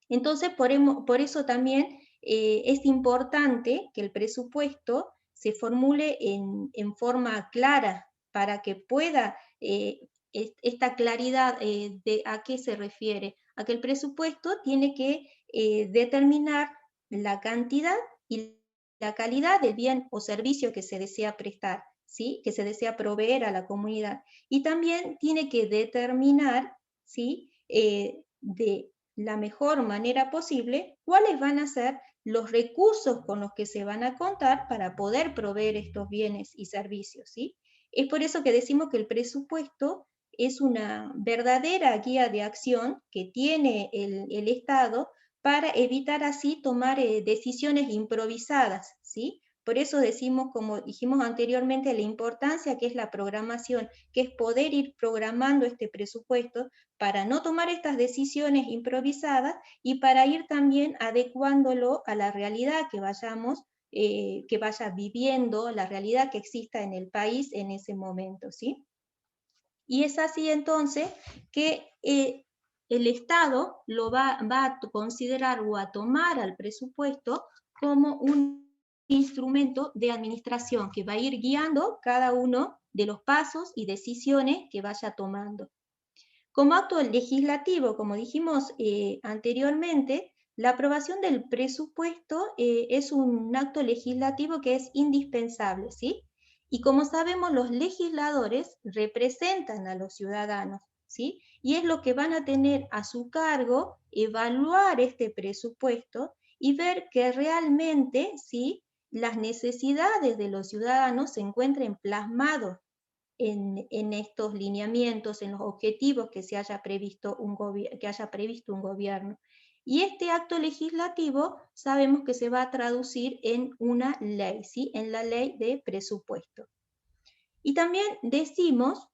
Entonces, por eso también es importante que el presupuesto se formule en forma clara para que pueda esta claridad de a qué se refiere. A que el presupuesto tiene que determinar la cantidad y la calidad del bien o servicio que se desea prestar, ¿sí?, que se desea proveer a la comunidad. Y también tiene que determinar, ¿sí?, de la mejor manera posible cuáles van a ser los recursos con los que se van a contar para poder proveer estos bienes y servicios, ¿sí? Es por eso que decimos que el presupuesto es una verdadera guía de acción que tiene el Estado para evitar así tomar decisiones improvisadas, ¿sí? Por eso decimos, como dijimos anteriormente, la importancia que es la programación, que es poder ir programando este presupuesto para no tomar estas decisiones improvisadas y para ir también adecuándolo a la realidad que vayamos que vaya viviendo la realidad que exista en el país en ese momento, ¿sí? Y es así entonces que el Estado lo va a considerar o a tomar al presupuesto como un instrumento de administración que va a ir guiando cada uno de los pasos y decisiones que vaya tomando. Como acto legislativo, como dijimos anteriormente, la aprobación del presupuesto es un acto legislativo que es indispensable, ¿sí? Y como sabemos, los legisladores representan a los ciudadanos, ¿sí? Y es lo que van a tener a su cargo evaluar este presupuesto y ver que realmente, ¿sí?, las necesidades de los ciudadanos se encuentren plasmados en estos lineamientos, en los objetivos que haya previsto un gobierno. Y este acto legislativo sabemos que se va a traducir en una ley, ¿sí?, en la ley de presupuesto. Y también decimos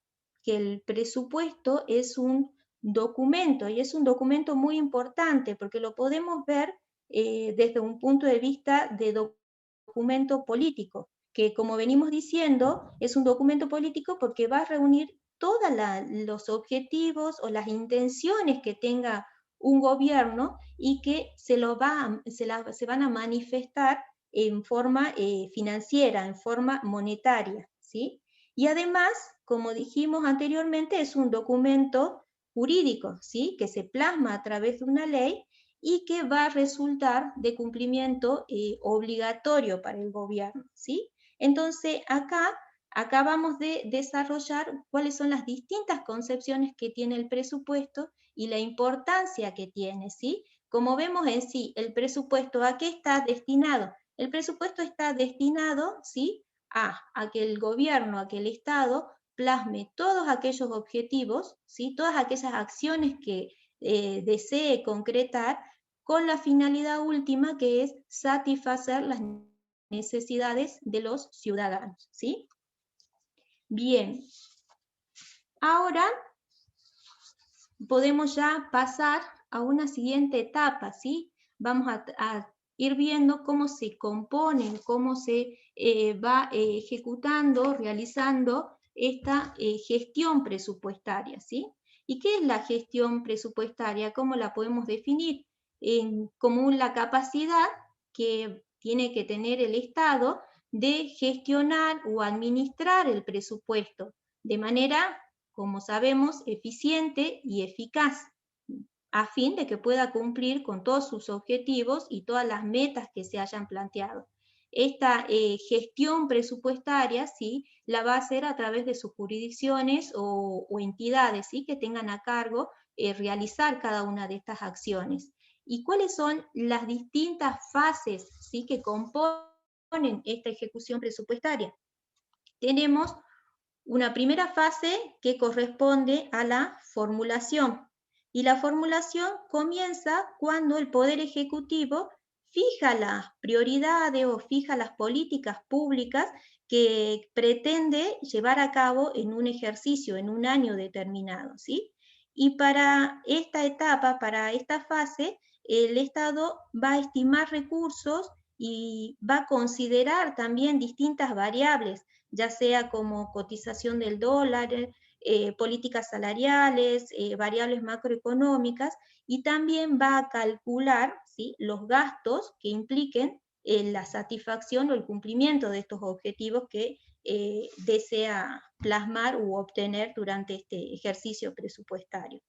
que el presupuesto es un documento, y es un documento muy importante porque lo podemos ver desde un punto de vista de documento político, que como venimos diciendo, es un documento político porque va a reunir todos los objetivos o las intenciones que tenga un gobierno y que se van a manifestar en forma financiera, en forma monetaria, ¿sí? Y además, como dijimos anteriormente, es un documento jurídico, ¿sí?, que se plasma a través de una ley y que va a resultar de cumplimiento obligatorio para el gobierno, ¿sí? Entonces, acá acabamos de desarrollar cuáles son las distintas concepciones que tiene el presupuesto y la importancia que tiene, ¿sí? Como vemos en sí, el presupuesto, ¿a qué está destinado? El presupuesto está destinado, ¿sí?, a que el gobierno, a que el Estado plasme todos aquellos objetivos, ¿sí?, todas aquellas acciones que desee concretar con la finalidad última que es satisfacer las necesidades de los ciudadanos, ¿sí? Bien, ahora podemos ya pasar a una siguiente etapa, ¿sí? Vamos a ir viendo cómo se componen, cómo se va ejecutando, realizando esta gestión presupuestaria, ¿sí? ¿Y qué es la gestión presupuestaria? ¿Cómo la podemos definir? Como la capacidad que tiene que tener el Estado de gestionar o administrar el presupuesto de manera, como sabemos, eficiente y eficaz, a fin de que pueda cumplir con todos sus objetivos y todas las metas que se hayan planteado. Esta gestión presupuestaria, ¿sí?, la va a hacer a través de sus jurisdicciones o entidades, ¿sí?, que tengan a cargo realizar cada una de estas acciones. ¿Y cuáles son las distintas fases, ¿sí?, que componen esta ejecución presupuestaria? Tenemos una primera fase que corresponde a la formulación. Y la formulación comienza cuando el Poder Ejecutivo fija las prioridades o fija las políticas públicas que pretende llevar a cabo en un ejercicio, en un año determinado, ¿sí? Y para esta etapa, para esta fase, el Estado va a estimar recursos y va a considerar también distintas variables, ya sea como cotización del dólar, políticas salariales, variables macroeconómicas, y también va a calcular, ¿sí?, los gastos que impliquen la satisfacción o el cumplimiento de estos objetivos que desea plasmar u obtener durante este ejercicio presupuestario.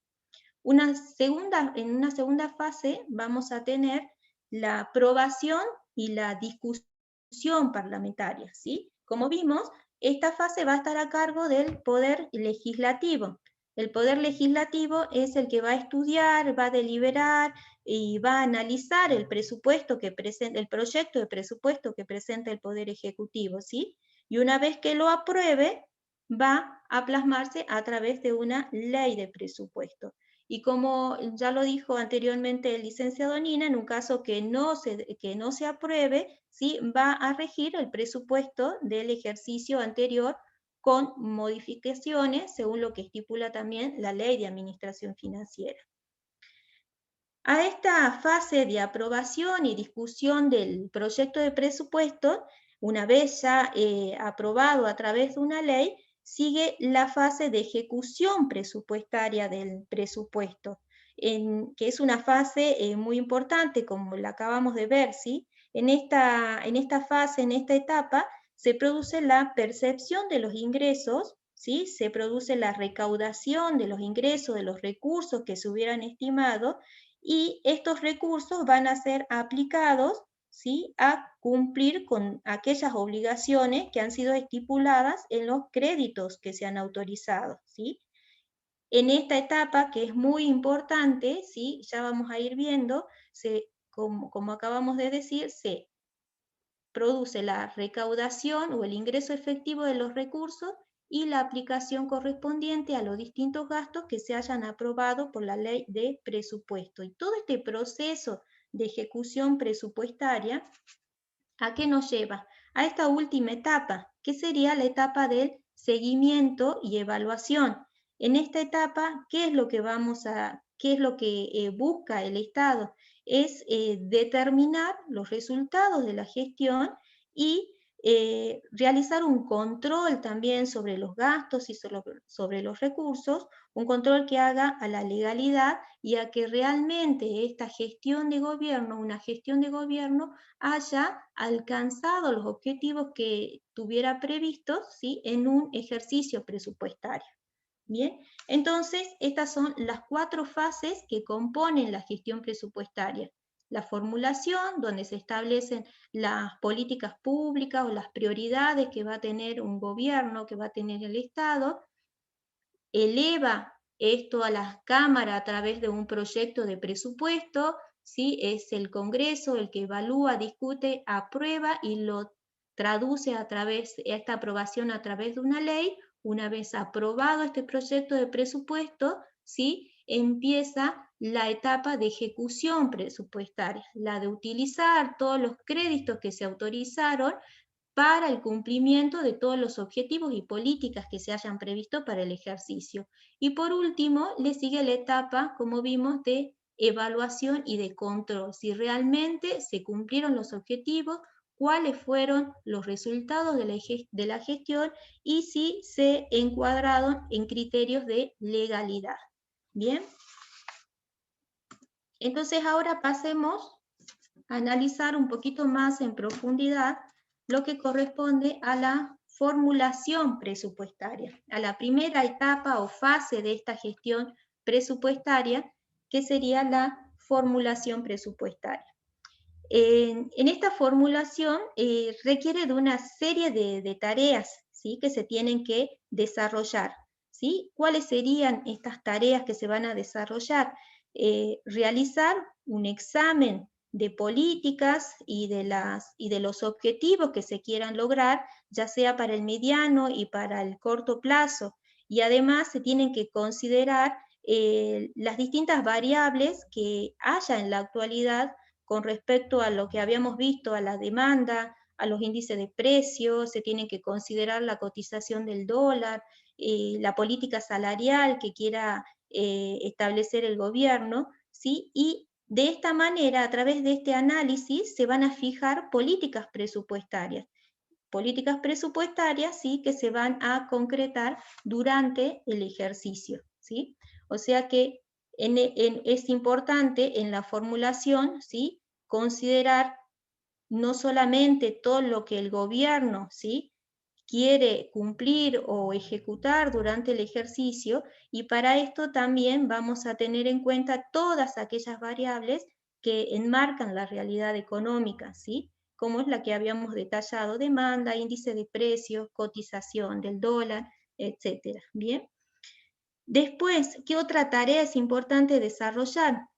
En una segunda fase vamos a tener la aprobación y la discusión parlamentaria, ¿sí? Como vimos, esta fase va a estar a cargo del Poder Legislativo. El Poder Legislativo es el que va a estudiar, va a deliberar y va a analizar el presupuesto que presenta, el proyecto de presupuesto que presenta el Poder Ejecutivo, ¿sí? Y una vez que lo apruebe, va a plasmarse a través de una ley de presupuesto. Y como ya lo dijo anteriormente el licenciado Nina, en un caso que no se apruebe, ¿sí?, va a regir el presupuesto del ejercicio anterior con modificaciones según lo que estipula también la Ley de Administración Financiera. A esta fase de aprobación y discusión del proyecto de presupuesto, una vez ya aprobado a través de una ley, sigue la fase de ejecución presupuestaria del presupuesto, que es una fase muy importante, como la acabamos de ver, ¿sí? En esta fase, en esta etapa, se produce la percepción de los ingresos, ¿sí? Se produce la recaudación de los ingresos, de los recursos que se hubieran estimado, y estos recursos van a ser aplicados, ¿sí?, a cumplir con aquellas obligaciones que han sido estipuladas en los créditos que se han autorizado, ¿sí? En esta etapa, que es muy importante, ¿sí?, ya vamos a ir viendo, como acabamos de decir, se produce la recaudación o el ingreso efectivo de los recursos y la aplicación correspondiente a los distintos gastos que se hayan aprobado por la ley de presupuesto. Y todo este proceso de ejecución presupuestaria, ¿a qué nos lleva? A esta última etapa, que sería la etapa del seguimiento y evaluación. En esta etapa, ¿qué es lo que busca el Estado? Es determinar los resultados de la gestión y realizar un control también sobre los gastos y sobre los recursos, un control que haga a la legalidad y a que realmente esta gestión de gobierno, una gestión de gobierno, haya alcanzado los objetivos que tuviera previstos, ¿sí?, en un ejercicio presupuestario. Bien, entonces estas son las 4 fases que componen la gestión presupuestaria. La formulación, donde se establecen las políticas públicas o las prioridades que va a tener un gobierno, que va a tener el Estado. Eleva esto a las cámaras a través de un proyecto de presupuesto, ¿sí? Es el Congreso el que evalúa, discute, aprueba y lo traduce esta aprobación a través de una ley. Una vez aprobado este proyecto de presupuesto, ¿sí?, empieza la etapa de ejecución presupuestaria, la de utilizar todos los créditos que se autorizaron para el cumplimiento de todos los objetivos y políticas que se hayan previsto para el ejercicio. Y por último, le sigue la etapa, como vimos, de evaluación y de control, si realmente se cumplieron los objetivos, cuáles fueron los resultados de la gestión y si se encuadraron en criterios de legalidad. Bien. Entonces ahora pasemos a analizar un poquito más en profundidad lo que corresponde a la formulación presupuestaria, a la primera etapa o fase de esta gestión presupuestaria, que sería la formulación presupuestaria. En esta formulación requiere de una serie de tareas, ¿sí?, que se tienen que desarrollar, ¿sí? ¿Cuáles serían estas tareas que se van a desarrollar? Realizar un examen de políticas y de los objetivos que se quieran lograr, ya sea para el mediano y para el corto plazo. Y además se tienen que considerar las distintas variables que haya en la actualidad con respecto a lo que habíamos visto, a la demanda, a los índices de precios, se tienen que considerar la cotización del dólar, la política salarial que quiera establecer el gobierno, ¿sí? Y de esta manera, a través de este análisis, se van a fijar políticas presupuestarias, ¿sí?, que se van a concretar durante el ejercicio, ¿sí? O sea que es importante en la formulación, ¿sí?, considerar no solamente todo lo que el gobierno, ¿sí?, quiere cumplir o ejecutar durante el ejercicio, y para esto también vamos a tener en cuenta todas aquellas variables que enmarcan la realidad económica, ¿sí?, como es la que habíamos detallado: demanda, índice de precios, cotización del dólar, etcétera. Bien. Después, ¿qué otra tarea es importante desarrollar?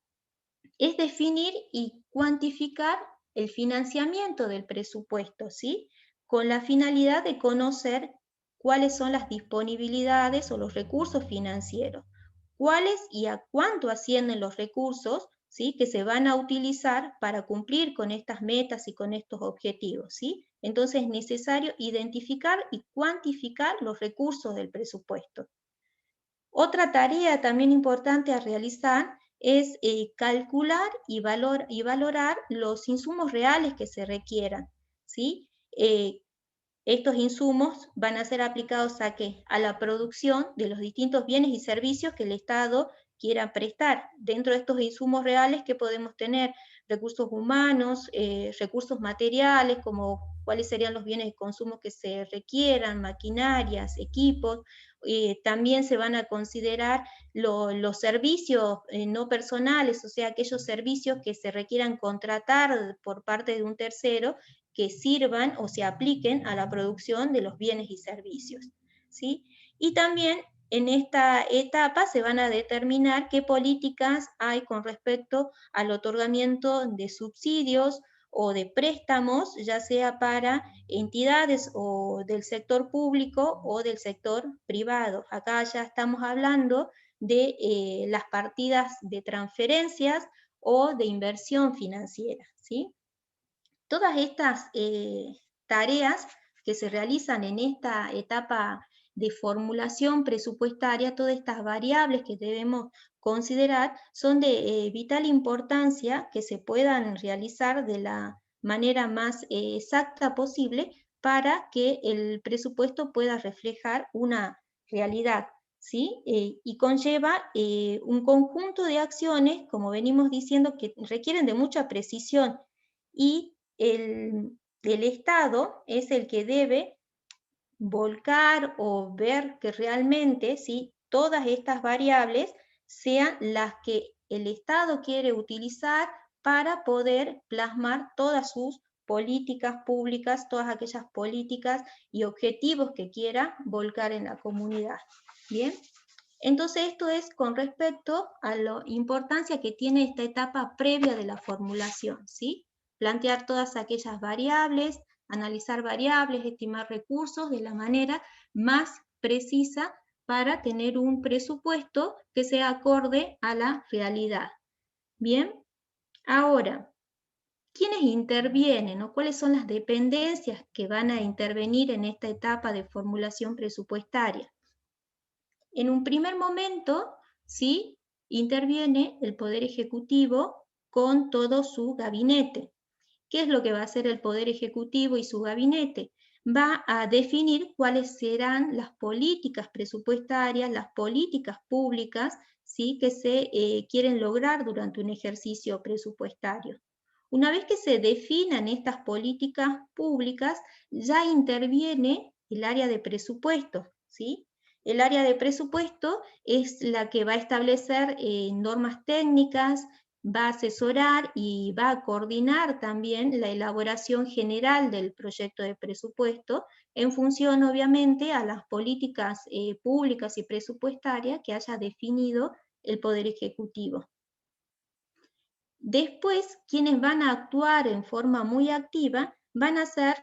Es definir y cuantificar el financiamiento del presupuesto, ¿sí?, con la finalidad de conocer cuáles son las disponibilidades o los recursos financieros, cuáles y a cuánto ascienden los recursos, ¿sí?, que se van a utilizar para cumplir con estas metas y con estos objetivos, ¿sí? Entonces es necesario identificar y cuantificar los recursos del presupuesto. Otra tarea también importante a realizar es calcular y valorar los insumos reales que se requieran, ¿sí? Estos insumos van a ser aplicados ¿a qué? A la producción de los distintos bienes y servicios que el Estado quiera prestar. Dentro de estos insumos reales que podemos tener recursos humanos, recursos materiales, como cuáles serían los bienes de consumo que se requieran, maquinarias, equipos. También se van a considerar los servicios no personales, o sea, aquellos servicios que se requieran contratar por parte de un tercero, que sirvan o se apliquen a la producción de los bienes y servicios, ¿sí? Y también en esta etapa se van a determinar qué políticas hay con respecto al otorgamiento de subsidios o de préstamos, ya sea para entidades o del sector público o del sector privado. Acá ya estamos hablando de las partidas de transferencias o de inversión financiera, ¿sí? Todas estas tareas que se realizan en esta etapa de formulación presupuestaria, todas estas variables que debemos considerar, son de vital importancia que se puedan realizar de la manera más exacta posible para que el presupuesto pueda reflejar una realidad, ¿sí? Y conlleva un conjunto de acciones, como venimos diciendo, que requieren de mucha precisión y el Estado es el que debe volcar o ver que realmente, ¿sí?, todas estas variables sean las que el Estado quiere utilizar para poder plasmar todas sus políticas públicas, todas aquellas políticas y objetivos que quiera volcar en la comunidad. Bien, entonces esto es con respecto a la importancia que tiene esta etapa previa de la formulación, ¿sí? Plantear todas aquellas variables, analizar variables, estimar recursos de la manera más precisa para tener un presupuesto que sea acorde a la realidad. Bien, ahora, ¿quiénes intervienen o cuáles son las dependencias que van a intervenir en esta etapa de formulación presupuestaria? En un primer momento, ¿sí?, interviene el Poder Ejecutivo con todo su gabinete. ¿Qué es lo que va a hacer el Poder Ejecutivo y su gabinete? Va a definir cuáles serán las políticas presupuestarias, las políticas públicas, ¿sí?, que se quieren lograr durante un ejercicio presupuestario. Una vez que se definan estas políticas públicas, ya interviene el área de presupuesto, ¿sí? El área de presupuesto es la que va a establecer normas técnicas, va a asesorar y va a coordinar también la elaboración general del proyecto de presupuesto en función, obviamente, a las políticas públicas y presupuestarias que haya definido el Poder Ejecutivo. Después, quienes van a actuar en forma muy activa van a ser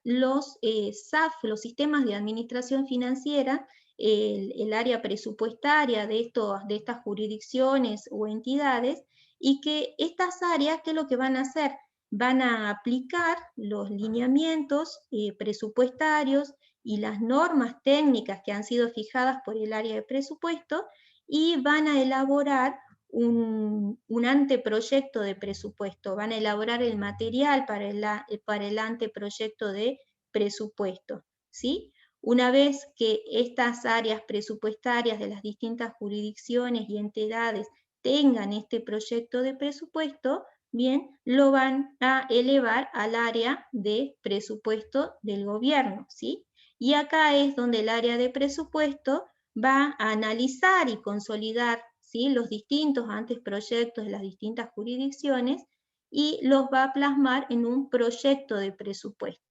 los SAF, los sistemas de administración financiera, el área presupuestaria de estas jurisdicciones o entidades, y que estas áreas, ¿qué es lo que van a hacer? Van a aplicar los lineamientos presupuestarios y las normas técnicas que han sido fijadas por el área de presupuesto y van a elaborar un anteproyecto de presupuesto, van a elaborar el material para el anteproyecto de presupuesto, ¿sí? Una vez que estas áreas presupuestarias de las distintas jurisdicciones y entidades tengan este proyecto de presupuesto, bien, lo van a elevar al área de presupuesto del gobierno, ¿sí? Y acá es donde el área de presupuesto va a analizar y consolidar, ¿sí?, los distintos anteproyectos de las distintas jurisdicciones y los va a plasmar en un proyecto de presupuesto.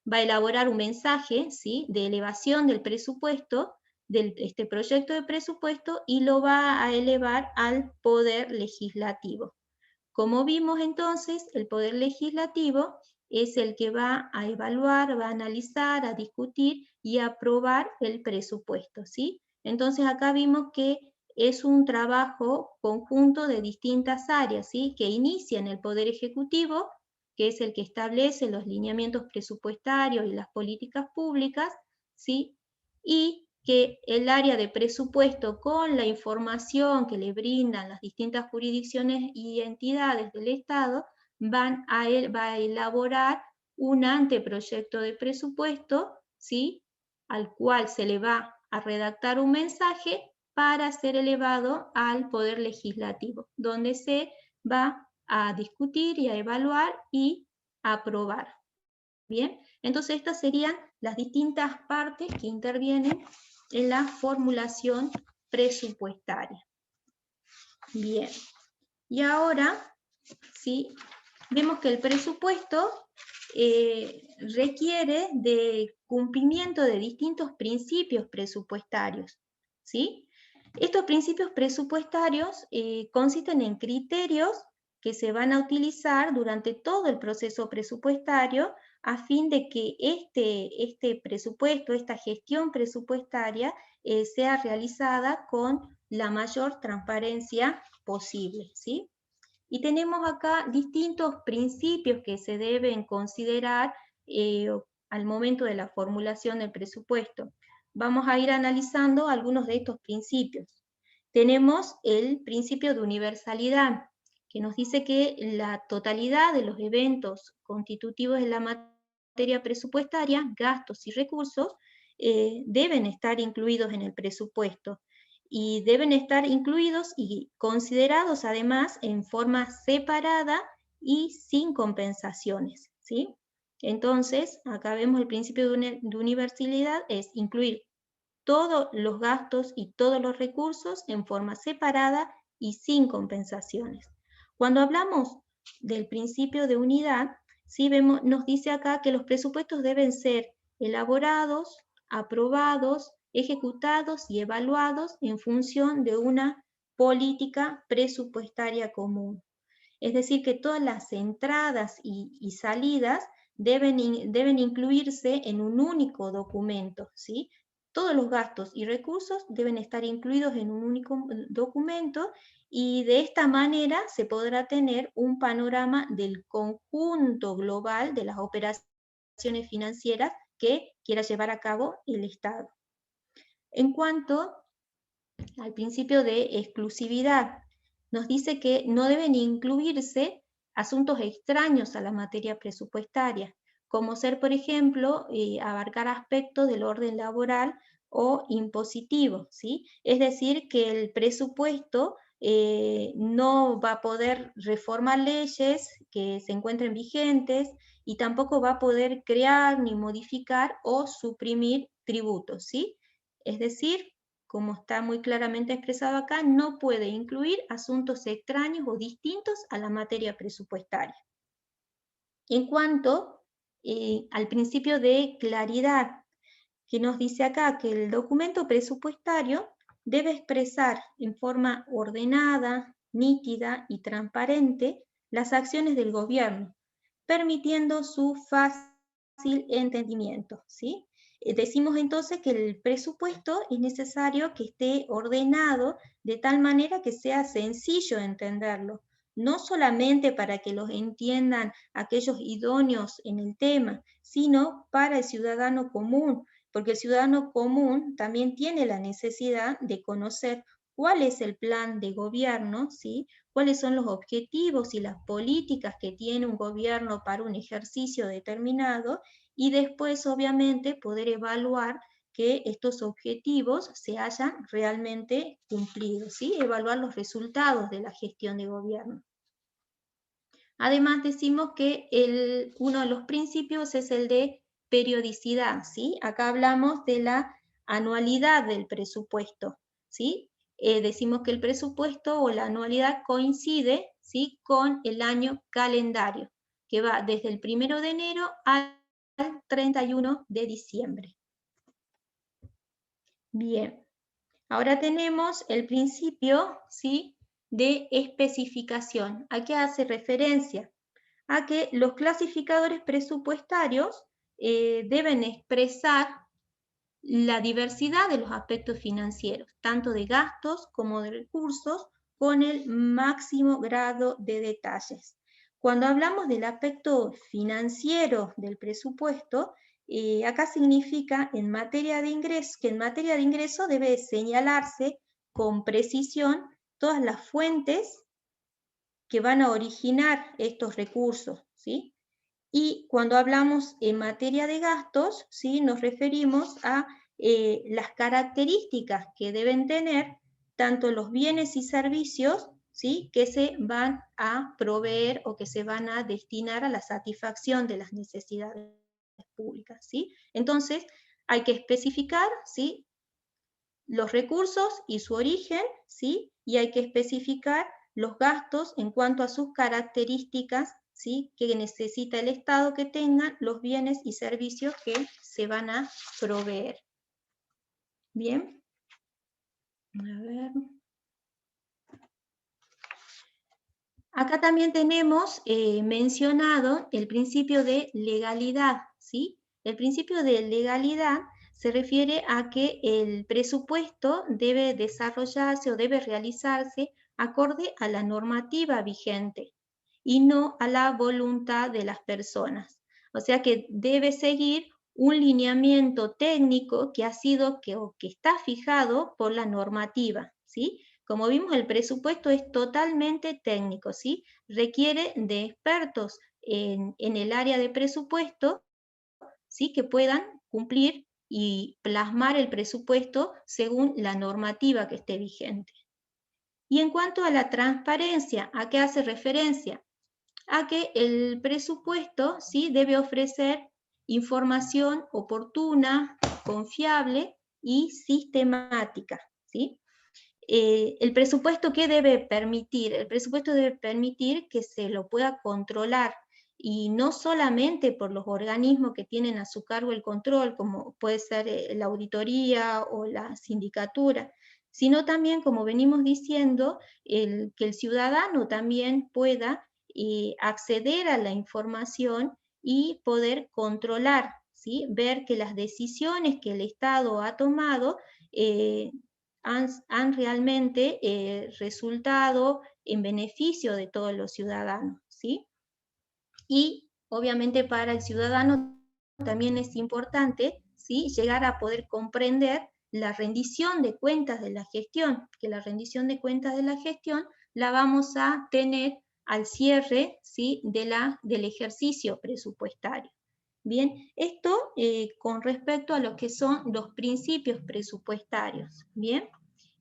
Va a elaborar un mensaje, ¿sí?, de elevación del presupuesto, de este proyecto de presupuesto, y lo va a elevar al Poder Legislativo. Como vimos entonces, el Poder Legislativo es el que va a evaluar, va a analizar, a discutir y a aprobar el presupuesto, ¿sí? Entonces acá vimos que es un trabajo conjunto de distintas áreas, ¿sí?, que inicia en el Poder Ejecutivo, que es el que establece los lineamientos presupuestarios y las políticas públicas, ¿sí?, y que el área de presupuesto, con la información que le brindan las distintas jurisdicciones y entidades del Estado, va a elaborar un anteproyecto de presupuesto, ¿sí?, al cual se le va a redactar un mensaje para ser elevado al Poder Legislativo, donde se va a discutir y a evaluar y a aprobar. Bien, entonces estas serían las distintas partes que intervienen en la formulación presupuestaria. Bien, y ahora, ¿sí?, vemos que el presupuesto requiere de cumplimiento de distintos principios presupuestarios, ¿sí? Estos principios presupuestarios consisten en criterios que se van a utilizar durante todo el proceso presupuestario a fin de que este presupuesto, esta gestión presupuestaria, sea realizada con la mayor transparencia posible, ¿sí? Y tenemos acá distintos principios que se deben considerar al momento de la formulación del presupuesto. Vamos a ir analizando algunos de estos principios. Tenemos el principio de universalidad, que nos dice que la totalidad de los eventos constitutivos de la materia presupuestaria, gastos y recursos, deben estar incluidos en el presupuesto y deben estar incluidos y considerados además en forma separada y sin compensaciones, ¿sí? Entonces, acá vemos el principio de universalidad, es incluir todos los gastos y todos los recursos en forma separada y sin compensaciones. Cuando hablamos del principio de unidad, ¿sí?, nos dice acá que los presupuestos deben ser elaborados, aprobados, ejecutados y evaluados en función de una política presupuestaria común. Es decir, que todas las entradas y salidas deben incluirse en un único documento, ¿sí? Todos los gastos y recursos deben estar incluidos en un único documento y de esta manera se podrá tener un panorama del conjunto global de las operaciones financieras que quiera llevar a cabo el Estado. En cuanto al principio de exclusividad, nos dice que no deben incluirse asuntos extraños a la materia presupuestaria, como ser, por ejemplo, abarcar aspectos del orden laboral o impositivo, ¿sí? Es decir, que el presupuesto no va a poder reformar leyes que se encuentren vigentes y tampoco va a poder crear ni modificar o suprimir tributos, ¿sí? Es decir, como está muy claramente expresado acá, no puede incluir asuntos extraños o distintos a la materia presupuestaria. En cuanto al principio de claridad, que nos dice acá que el documento presupuestario debe expresar en forma ordenada, nítida y transparente las acciones del gobierno, permitiendo su fácil entendimiento, ¿sí? Decimos entonces que el presupuesto es necesario que esté ordenado de tal manera que sea sencillo entenderlo, no solamente para que los entiendan aquellos idóneos en el tema, sino para el ciudadano común, porque el ciudadano común también tiene la necesidad de conocer cuál es el plan de gobierno, ¿sí?, cuáles son los objetivos y las políticas que tiene un gobierno para un ejercicio determinado, y después, obviamente, poder evaluar que estos objetivos se hayan realmente cumplido, ¿sí? Evaluar los resultados de la gestión de gobierno. Además, decimos que uno de los principios es el de periodicidad, ¿sí? Acá hablamos de la anualidad del presupuesto, ¿sí? Decimos que el presupuesto o la anualidad coincide, ¿sí?, con el año calendario, que va desde el 1 de enero al 31 de diciembre. Bien, ahora tenemos el principio, ¿sí?, de especificación. ¿A qué hace referencia? A que los clasificadores presupuestarios deben expresar la diversidad de los aspectos financieros, tanto de gastos como de recursos, con el máximo grado de detalles. Cuando hablamos del aspecto financiero del presupuesto, acá significa en materia de ingreso, que en materia de ingreso debe señalarse con precisión todas las fuentes que van a originar estos recursos, ¿sí? Y cuando hablamos en materia de gastos, ¿sí? Nos referimos a las características que deben tener tanto los bienes y servicios, ¿sí? Que se van a proveer o que se van a destinar a la satisfacción de las necesidades públicas, ¿sí? Entonces, hay que especificar, ¿sí? Los recursos y su origen, ¿sí? Y hay que especificar los gastos en cuanto a sus características, ¿sí? Que necesita el Estado que tengan los bienes y servicios que se van a proveer. Bien. A ver. Acá también tenemos mencionado el principio de legalidad, ¿sí? El principio de legalidad se refiere a que el presupuesto debe desarrollarse o debe realizarse acorde a la normativa vigente y no a la voluntad de las personas. O sea que debe seguir un lineamiento técnico que ha sido o que está fijado por la normativa, ¿sí? Como vimos, el presupuesto es totalmente técnico, ¿sí? Requiere de expertos en el área de presupuesto, ¿sí? Que puedan cumplir y plasmar el presupuesto según la normativa que esté vigente. Y en cuanto a la transparencia, ¿a qué hace referencia? A que el presupuesto, ¿sí? Debe ofrecer información oportuna, confiable y sistemática, ¿sí? ¿El presupuesto qué debe permitir? El presupuesto debe permitir que se lo pueda controlar, y no solamente por los organismos que tienen a su cargo el control, como puede ser la auditoría o la sindicatura, sino también, como venimos diciendo, que el ciudadano también pueda acceder a la información y poder controlar, ¿sí? Ver que las decisiones que el Estado ha tomado han realmente resultado en beneficio de todos los ciudadanos, ¿sí? Y obviamente para el ciudadano también es importante, ¿sí? Llegar a poder comprender la rendición de cuentas de la gestión, que la rendición de cuentas de la gestión la vamos a tener al cierre, ¿sí? del ejercicio presupuestario. Bien, esto con respecto a lo que son los principios presupuestarios, ¿bien?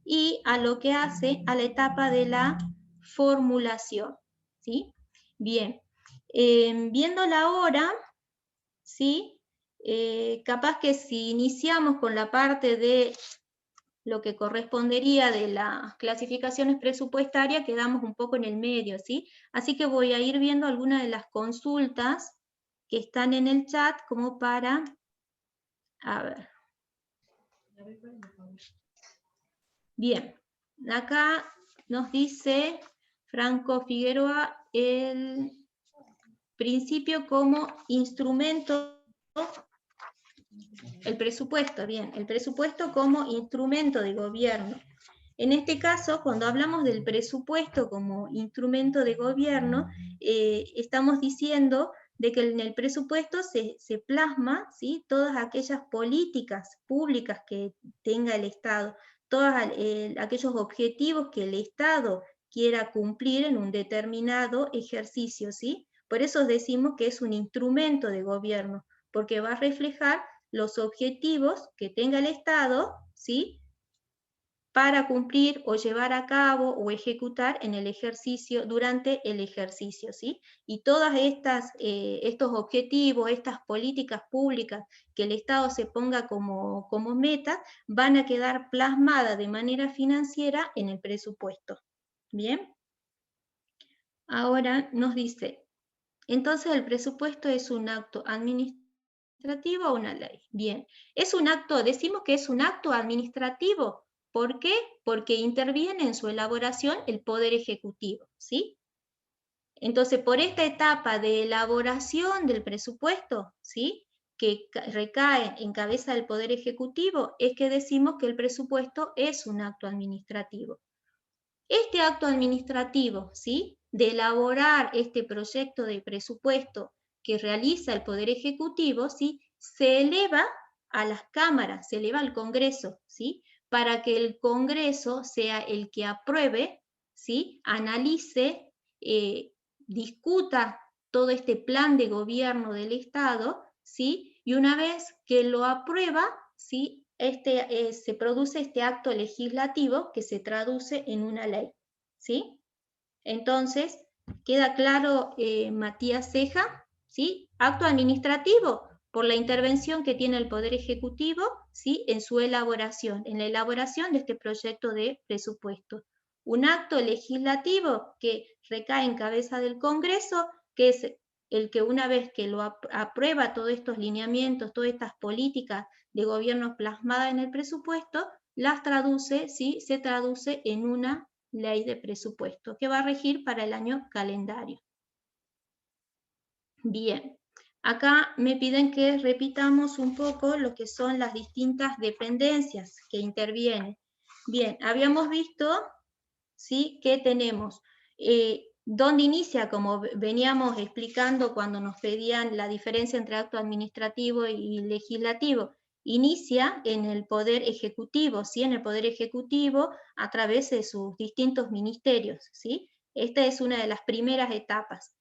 Y a lo que hace a la etapa de la formulación, ¿sí? Bien, viendo la hora, ¿sí? Capaz que si iniciamos con la parte de lo que correspondería de las clasificaciones presupuestarias, quedamos un poco en el medio, ¿sí? Así que voy a ir viendo algunas de las consultas que están en el chat como para, a ver. Bien, acá nos dice Franco Figueroa el principio como instrumento, el presupuesto, bien, el presupuesto como instrumento de gobierno. En este caso, cuando hablamos del presupuesto como instrumento de gobierno, estamos diciendo de que en el presupuesto se plasma, ¿sí? Todas aquellas políticas públicas que tenga el Estado, todos aquellos objetivos que el Estado quiera cumplir en un determinado ejercicio, ¿sí? Por eso decimos que es un instrumento de gobierno, porque va a reflejar los objetivos que tenga el Estado, ¿sí? Para cumplir o llevar a cabo o ejecutar en el ejercicio, durante el ejercicio, ¿sí? Y todos estos objetivos, estas políticas públicas que el Estado se ponga como meta, van a quedar plasmadas de manera financiera en el presupuesto. ¿Bien? Ahora nos dice, entonces el presupuesto es un acto administrativo o una ley. Bien, es un acto, decimos que es un acto administrativo. ¿Por qué? Porque interviene en su elaboración el Poder Ejecutivo, ¿sí? Entonces, por esta etapa de elaboración del presupuesto, ¿sí? Que recae en cabeza del Poder Ejecutivo, es que decimos que el presupuesto es un acto administrativo. Este acto administrativo, ¿sí? De elaborar este proyecto de presupuesto que realiza el Poder Ejecutivo, ¿sí? se eleva a las cámaras, se eleva al Congreso, ¿sí? Para que el Congreso sea el que apruebe, ¿sí? Analice, discuta todo este plan de gobierno del Estado, ¿sí? Y una vez que lo aprueba, ¿sí? Se produce este acto legislativo que se traduce en una ley, ¿sí? Entonces, ¿queda claro, Matías Ceja? ¿Sí? Acto administrativo por la intervención que tiene el Poder Ejecutivo, ¿sí? En su elaboración, en la elaboración de este proyecto de presupuesto. Un acto legislativo que recae en cabeza del Congreso, que es el que una vez que lo aprueba todos estos lineamientos, todas estas políticas de gobierno plasmadas en el presupuesto, las traduce, ¿sí? Se traduce en una ley de presupuesto que va a regir para el año calendario. Bien, acá me piden que repitamos un poco lo que son las distintas dependencias que intervienen. Bien, habíamos visto, ¿sí? Que tenemos, ¿dónde inicia? Como veníamos explicando cuando nos pedían la diferencia entre acto administrativo y legislativo. Inicia en el Poder Ejecutivo, ¿sí? En el Poder Ejecutivo a través de sus distintos ministerios, ¿sí? Esta es una de las primeras etapas,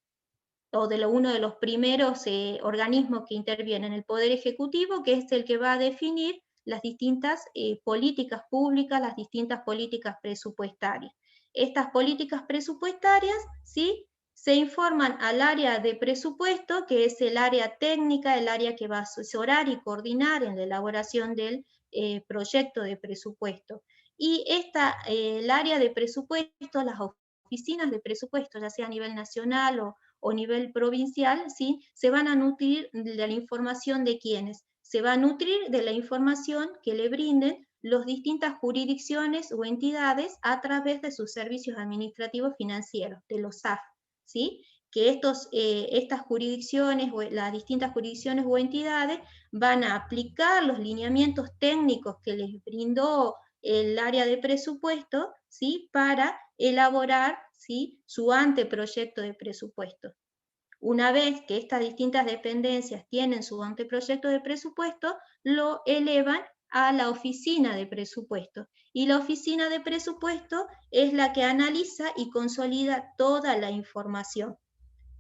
o uno de los primeros organismos que intervienen en el Poder Ejecutivo, que es el que va a definir las distintas políticas públicas, las distintas políticas presupuestarias. Estas políticas presupuestarias, ¿sí? Se informan al área de presupuesto, que es el área técnica, el área que va a asesorar y coordinar en la elaboración del proyecto de presupuesto. Y el área de presupuesto, las oficinas de presupuesto, ya sea a nivel nacional o nivel provincial, ¿sí? Se van a nutrir de la información de quiénes. Se va a nutrir de la información que le brinden las distintas jurisdicciones o entidades a través de sus servicios administrativos financieros, de los SAF, ¿sí? Que estas jurisdicciones, o las distintas jurisdicciones o entidades, van a aplicar los lineamientos técnicos que les brindó el área de presupuesto, ¿sí? Para elaborar, ¿sí? Su anteproyecto de presupuesto. Una vez que estas distintas dependencias tienen su anteproyecto de presupuesto, lo elevan a la oficina de presupuesto. Y la oficina de presupuesto es la que analiza y consolida toda la información.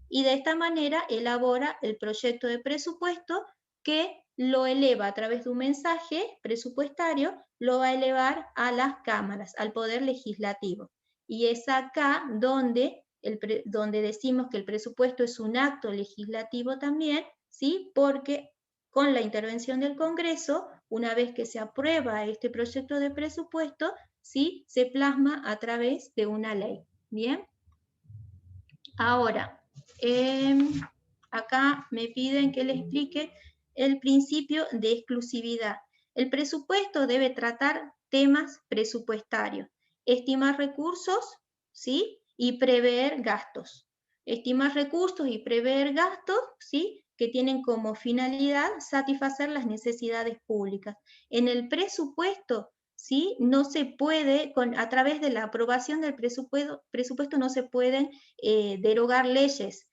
Y de esta manera elabora el proyecto de presupuesto, que lo eleva a través de un mensaje presupuestario, lo va a elevar a las cámaras, al Poder Legislativo. Y es acá donde decimos que el presupuesto es un acto legislativo también, ¿sí? Porque con la intervención del Congreso, una vez que se aprueba este proyecto de presupuesto, ¿sí? Se plasma a través de una ley. ¿Bien? Ahora, acá me piden que les explique el principio de exclusividad. El presupuesto debe tratar temas presupuestarios, estimar recursos, ¿sí? Y prever gastos. Estimar recursos y prever gastos, ¿sí? Que tienen como finalidad satisfacer las necesidades públicas. En el presupuesto, ¿sí? No se puede, a través de la aprobación del presupuesto no se pueden derogar leyes,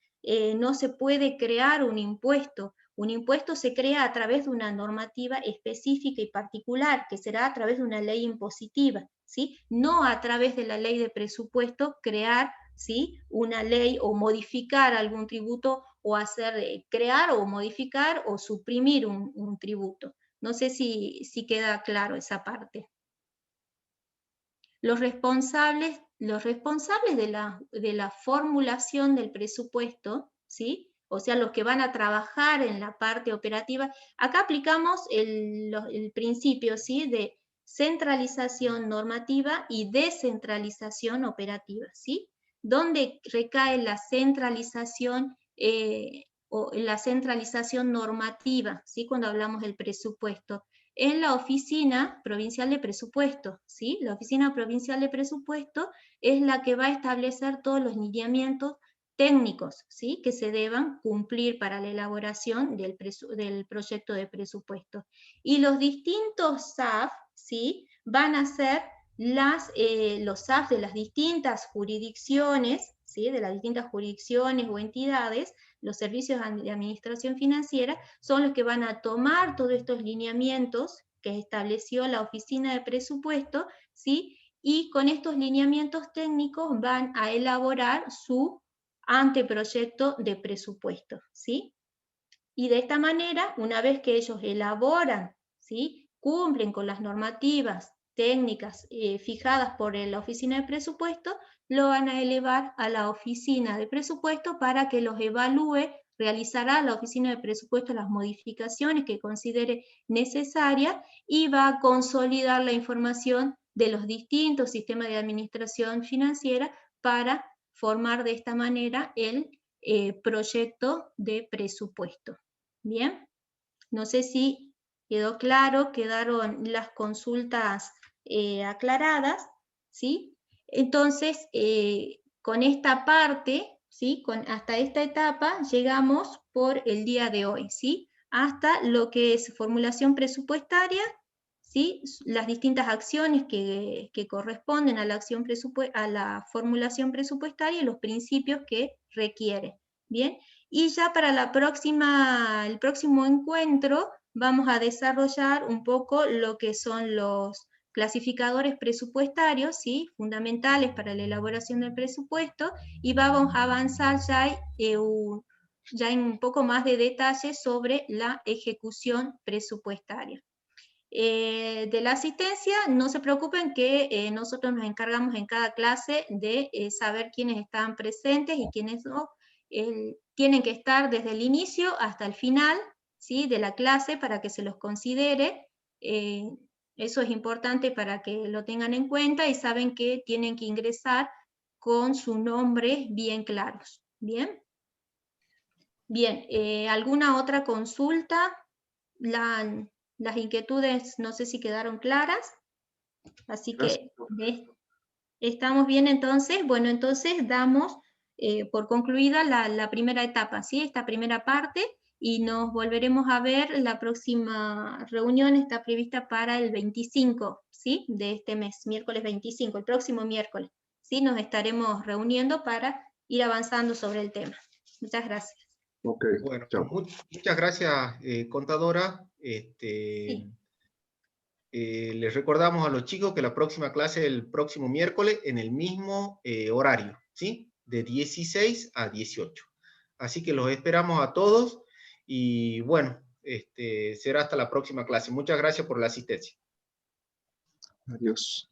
no se puede crear un impuesto. Un impuesto se crea a través de una normativa específica y particular, que será a través de una ley impositiva, ¿sí? No a través de la ley de presupuesto crear, ¿sí? Una ley o modificar algún tributo, o crear o modificar o suprimir un tributo. No sé si queda claro esa parte. Los responsables de la formulación del presupuesto, ¿sí? O sea, los que van a trabajar en la parte operativa, acá aplicamos el principio, ¿sí? De centralización normativa y descentralización operativa, ¿sí? ¿Dónde recae la centralización o la centralización normativa, ¿sí? Cuando hablamos del presupuesto? En la Oficina Provincial de Presupuesto, ¿sí? La Oficina Provincial de Presupuesto es la que va a establecer todos los lineamientos técnicos, ¿sí? Que se deban cumplir para la elaboración del proyecto de presupuesto. Y los distintos SAF, ¿sí? Van a ser los SAF de las distintas jurisdicciones, ¿sí? De las distintas jurisdicciones o entidades, los servicios de administración financiera, son los que van a tomar todos estos lineamientos que estableció la Oficina de Presupuesto, ¿sí? Y con estos lineamientos técnicos van a elaborar su anteproyecto de presupuesto, ¿sí? Y de esta manera, una vez que ellos elaboran, ¿sí?, cumplen con las normativas técnicas fijadas por la Oficina de Presupuesto, lo van a elevar a la Oficina de Presupuesto para que los evalúe. Realizará la Oficina de Presupuesto las modificaciones que considere necesarias y va a consolidar la información de los distintos sistemas de administración financiera para formar de esta manera el proyecto de presupuesto. Bien, no sé si quedó claro, quedaron las consultas aclaradas, ¿sí? Entonces, con esta parte, ¿sí?, hasta esta etapa llegamos por el día de hoy, ¿sí? Hasta lo que es formulación presupuestaria, ¿sí?, las distintas acciones que corresponden a la formulación presupuestaria y los principios que requiere. Bien, y ya para el próximo encuentro vamos a desarrollar un poco lo que son los clasificadores presupuestarios, ¿sí?, fundamentales para la elaboración del presupuesto, y vamos a avanzar ya en un poco más de detalle sobre la ejecución presupuestaria. De la asistencia, no se preocupen que nosotros nos encargamos en cada clase de saber quiénes están presentes y quiénes no. Tienen que estar desde el inicio hasta el final, ¿sí?, de la clase para que se los considere. Eso es importante para que lo tengan en cuenta y saben que tienen que ingresar con sus nombres bien claros. ¿Bien? Bien, ¿alguna otra consulta? Las inquietudes no sé si quedaron claras, así que estamos bien entonces. Bueno, entonces damos por concluida la primera etapa, ¿sí?, esta primera parte, y nos volveremos a ver. La próxima reunión está prevista para el 25, ¿sí?, de este mes, miércoles 25, el próximo miércoles, ¿sí? Nos estaremos reuniendo para ir avanzando sobre el tema. Muchas gracias. Ok, Bueno, chao. muchas gracias, contadora. Sí. Les recordamos a los chicos que la próxima clase es el próximo miércoles en el mismo horario, ¿sí? De 16 a 18. Así que los esperamos a todos y bueno, será hasta la próxima clase. Muchas gracias por la asistencia. Adiós.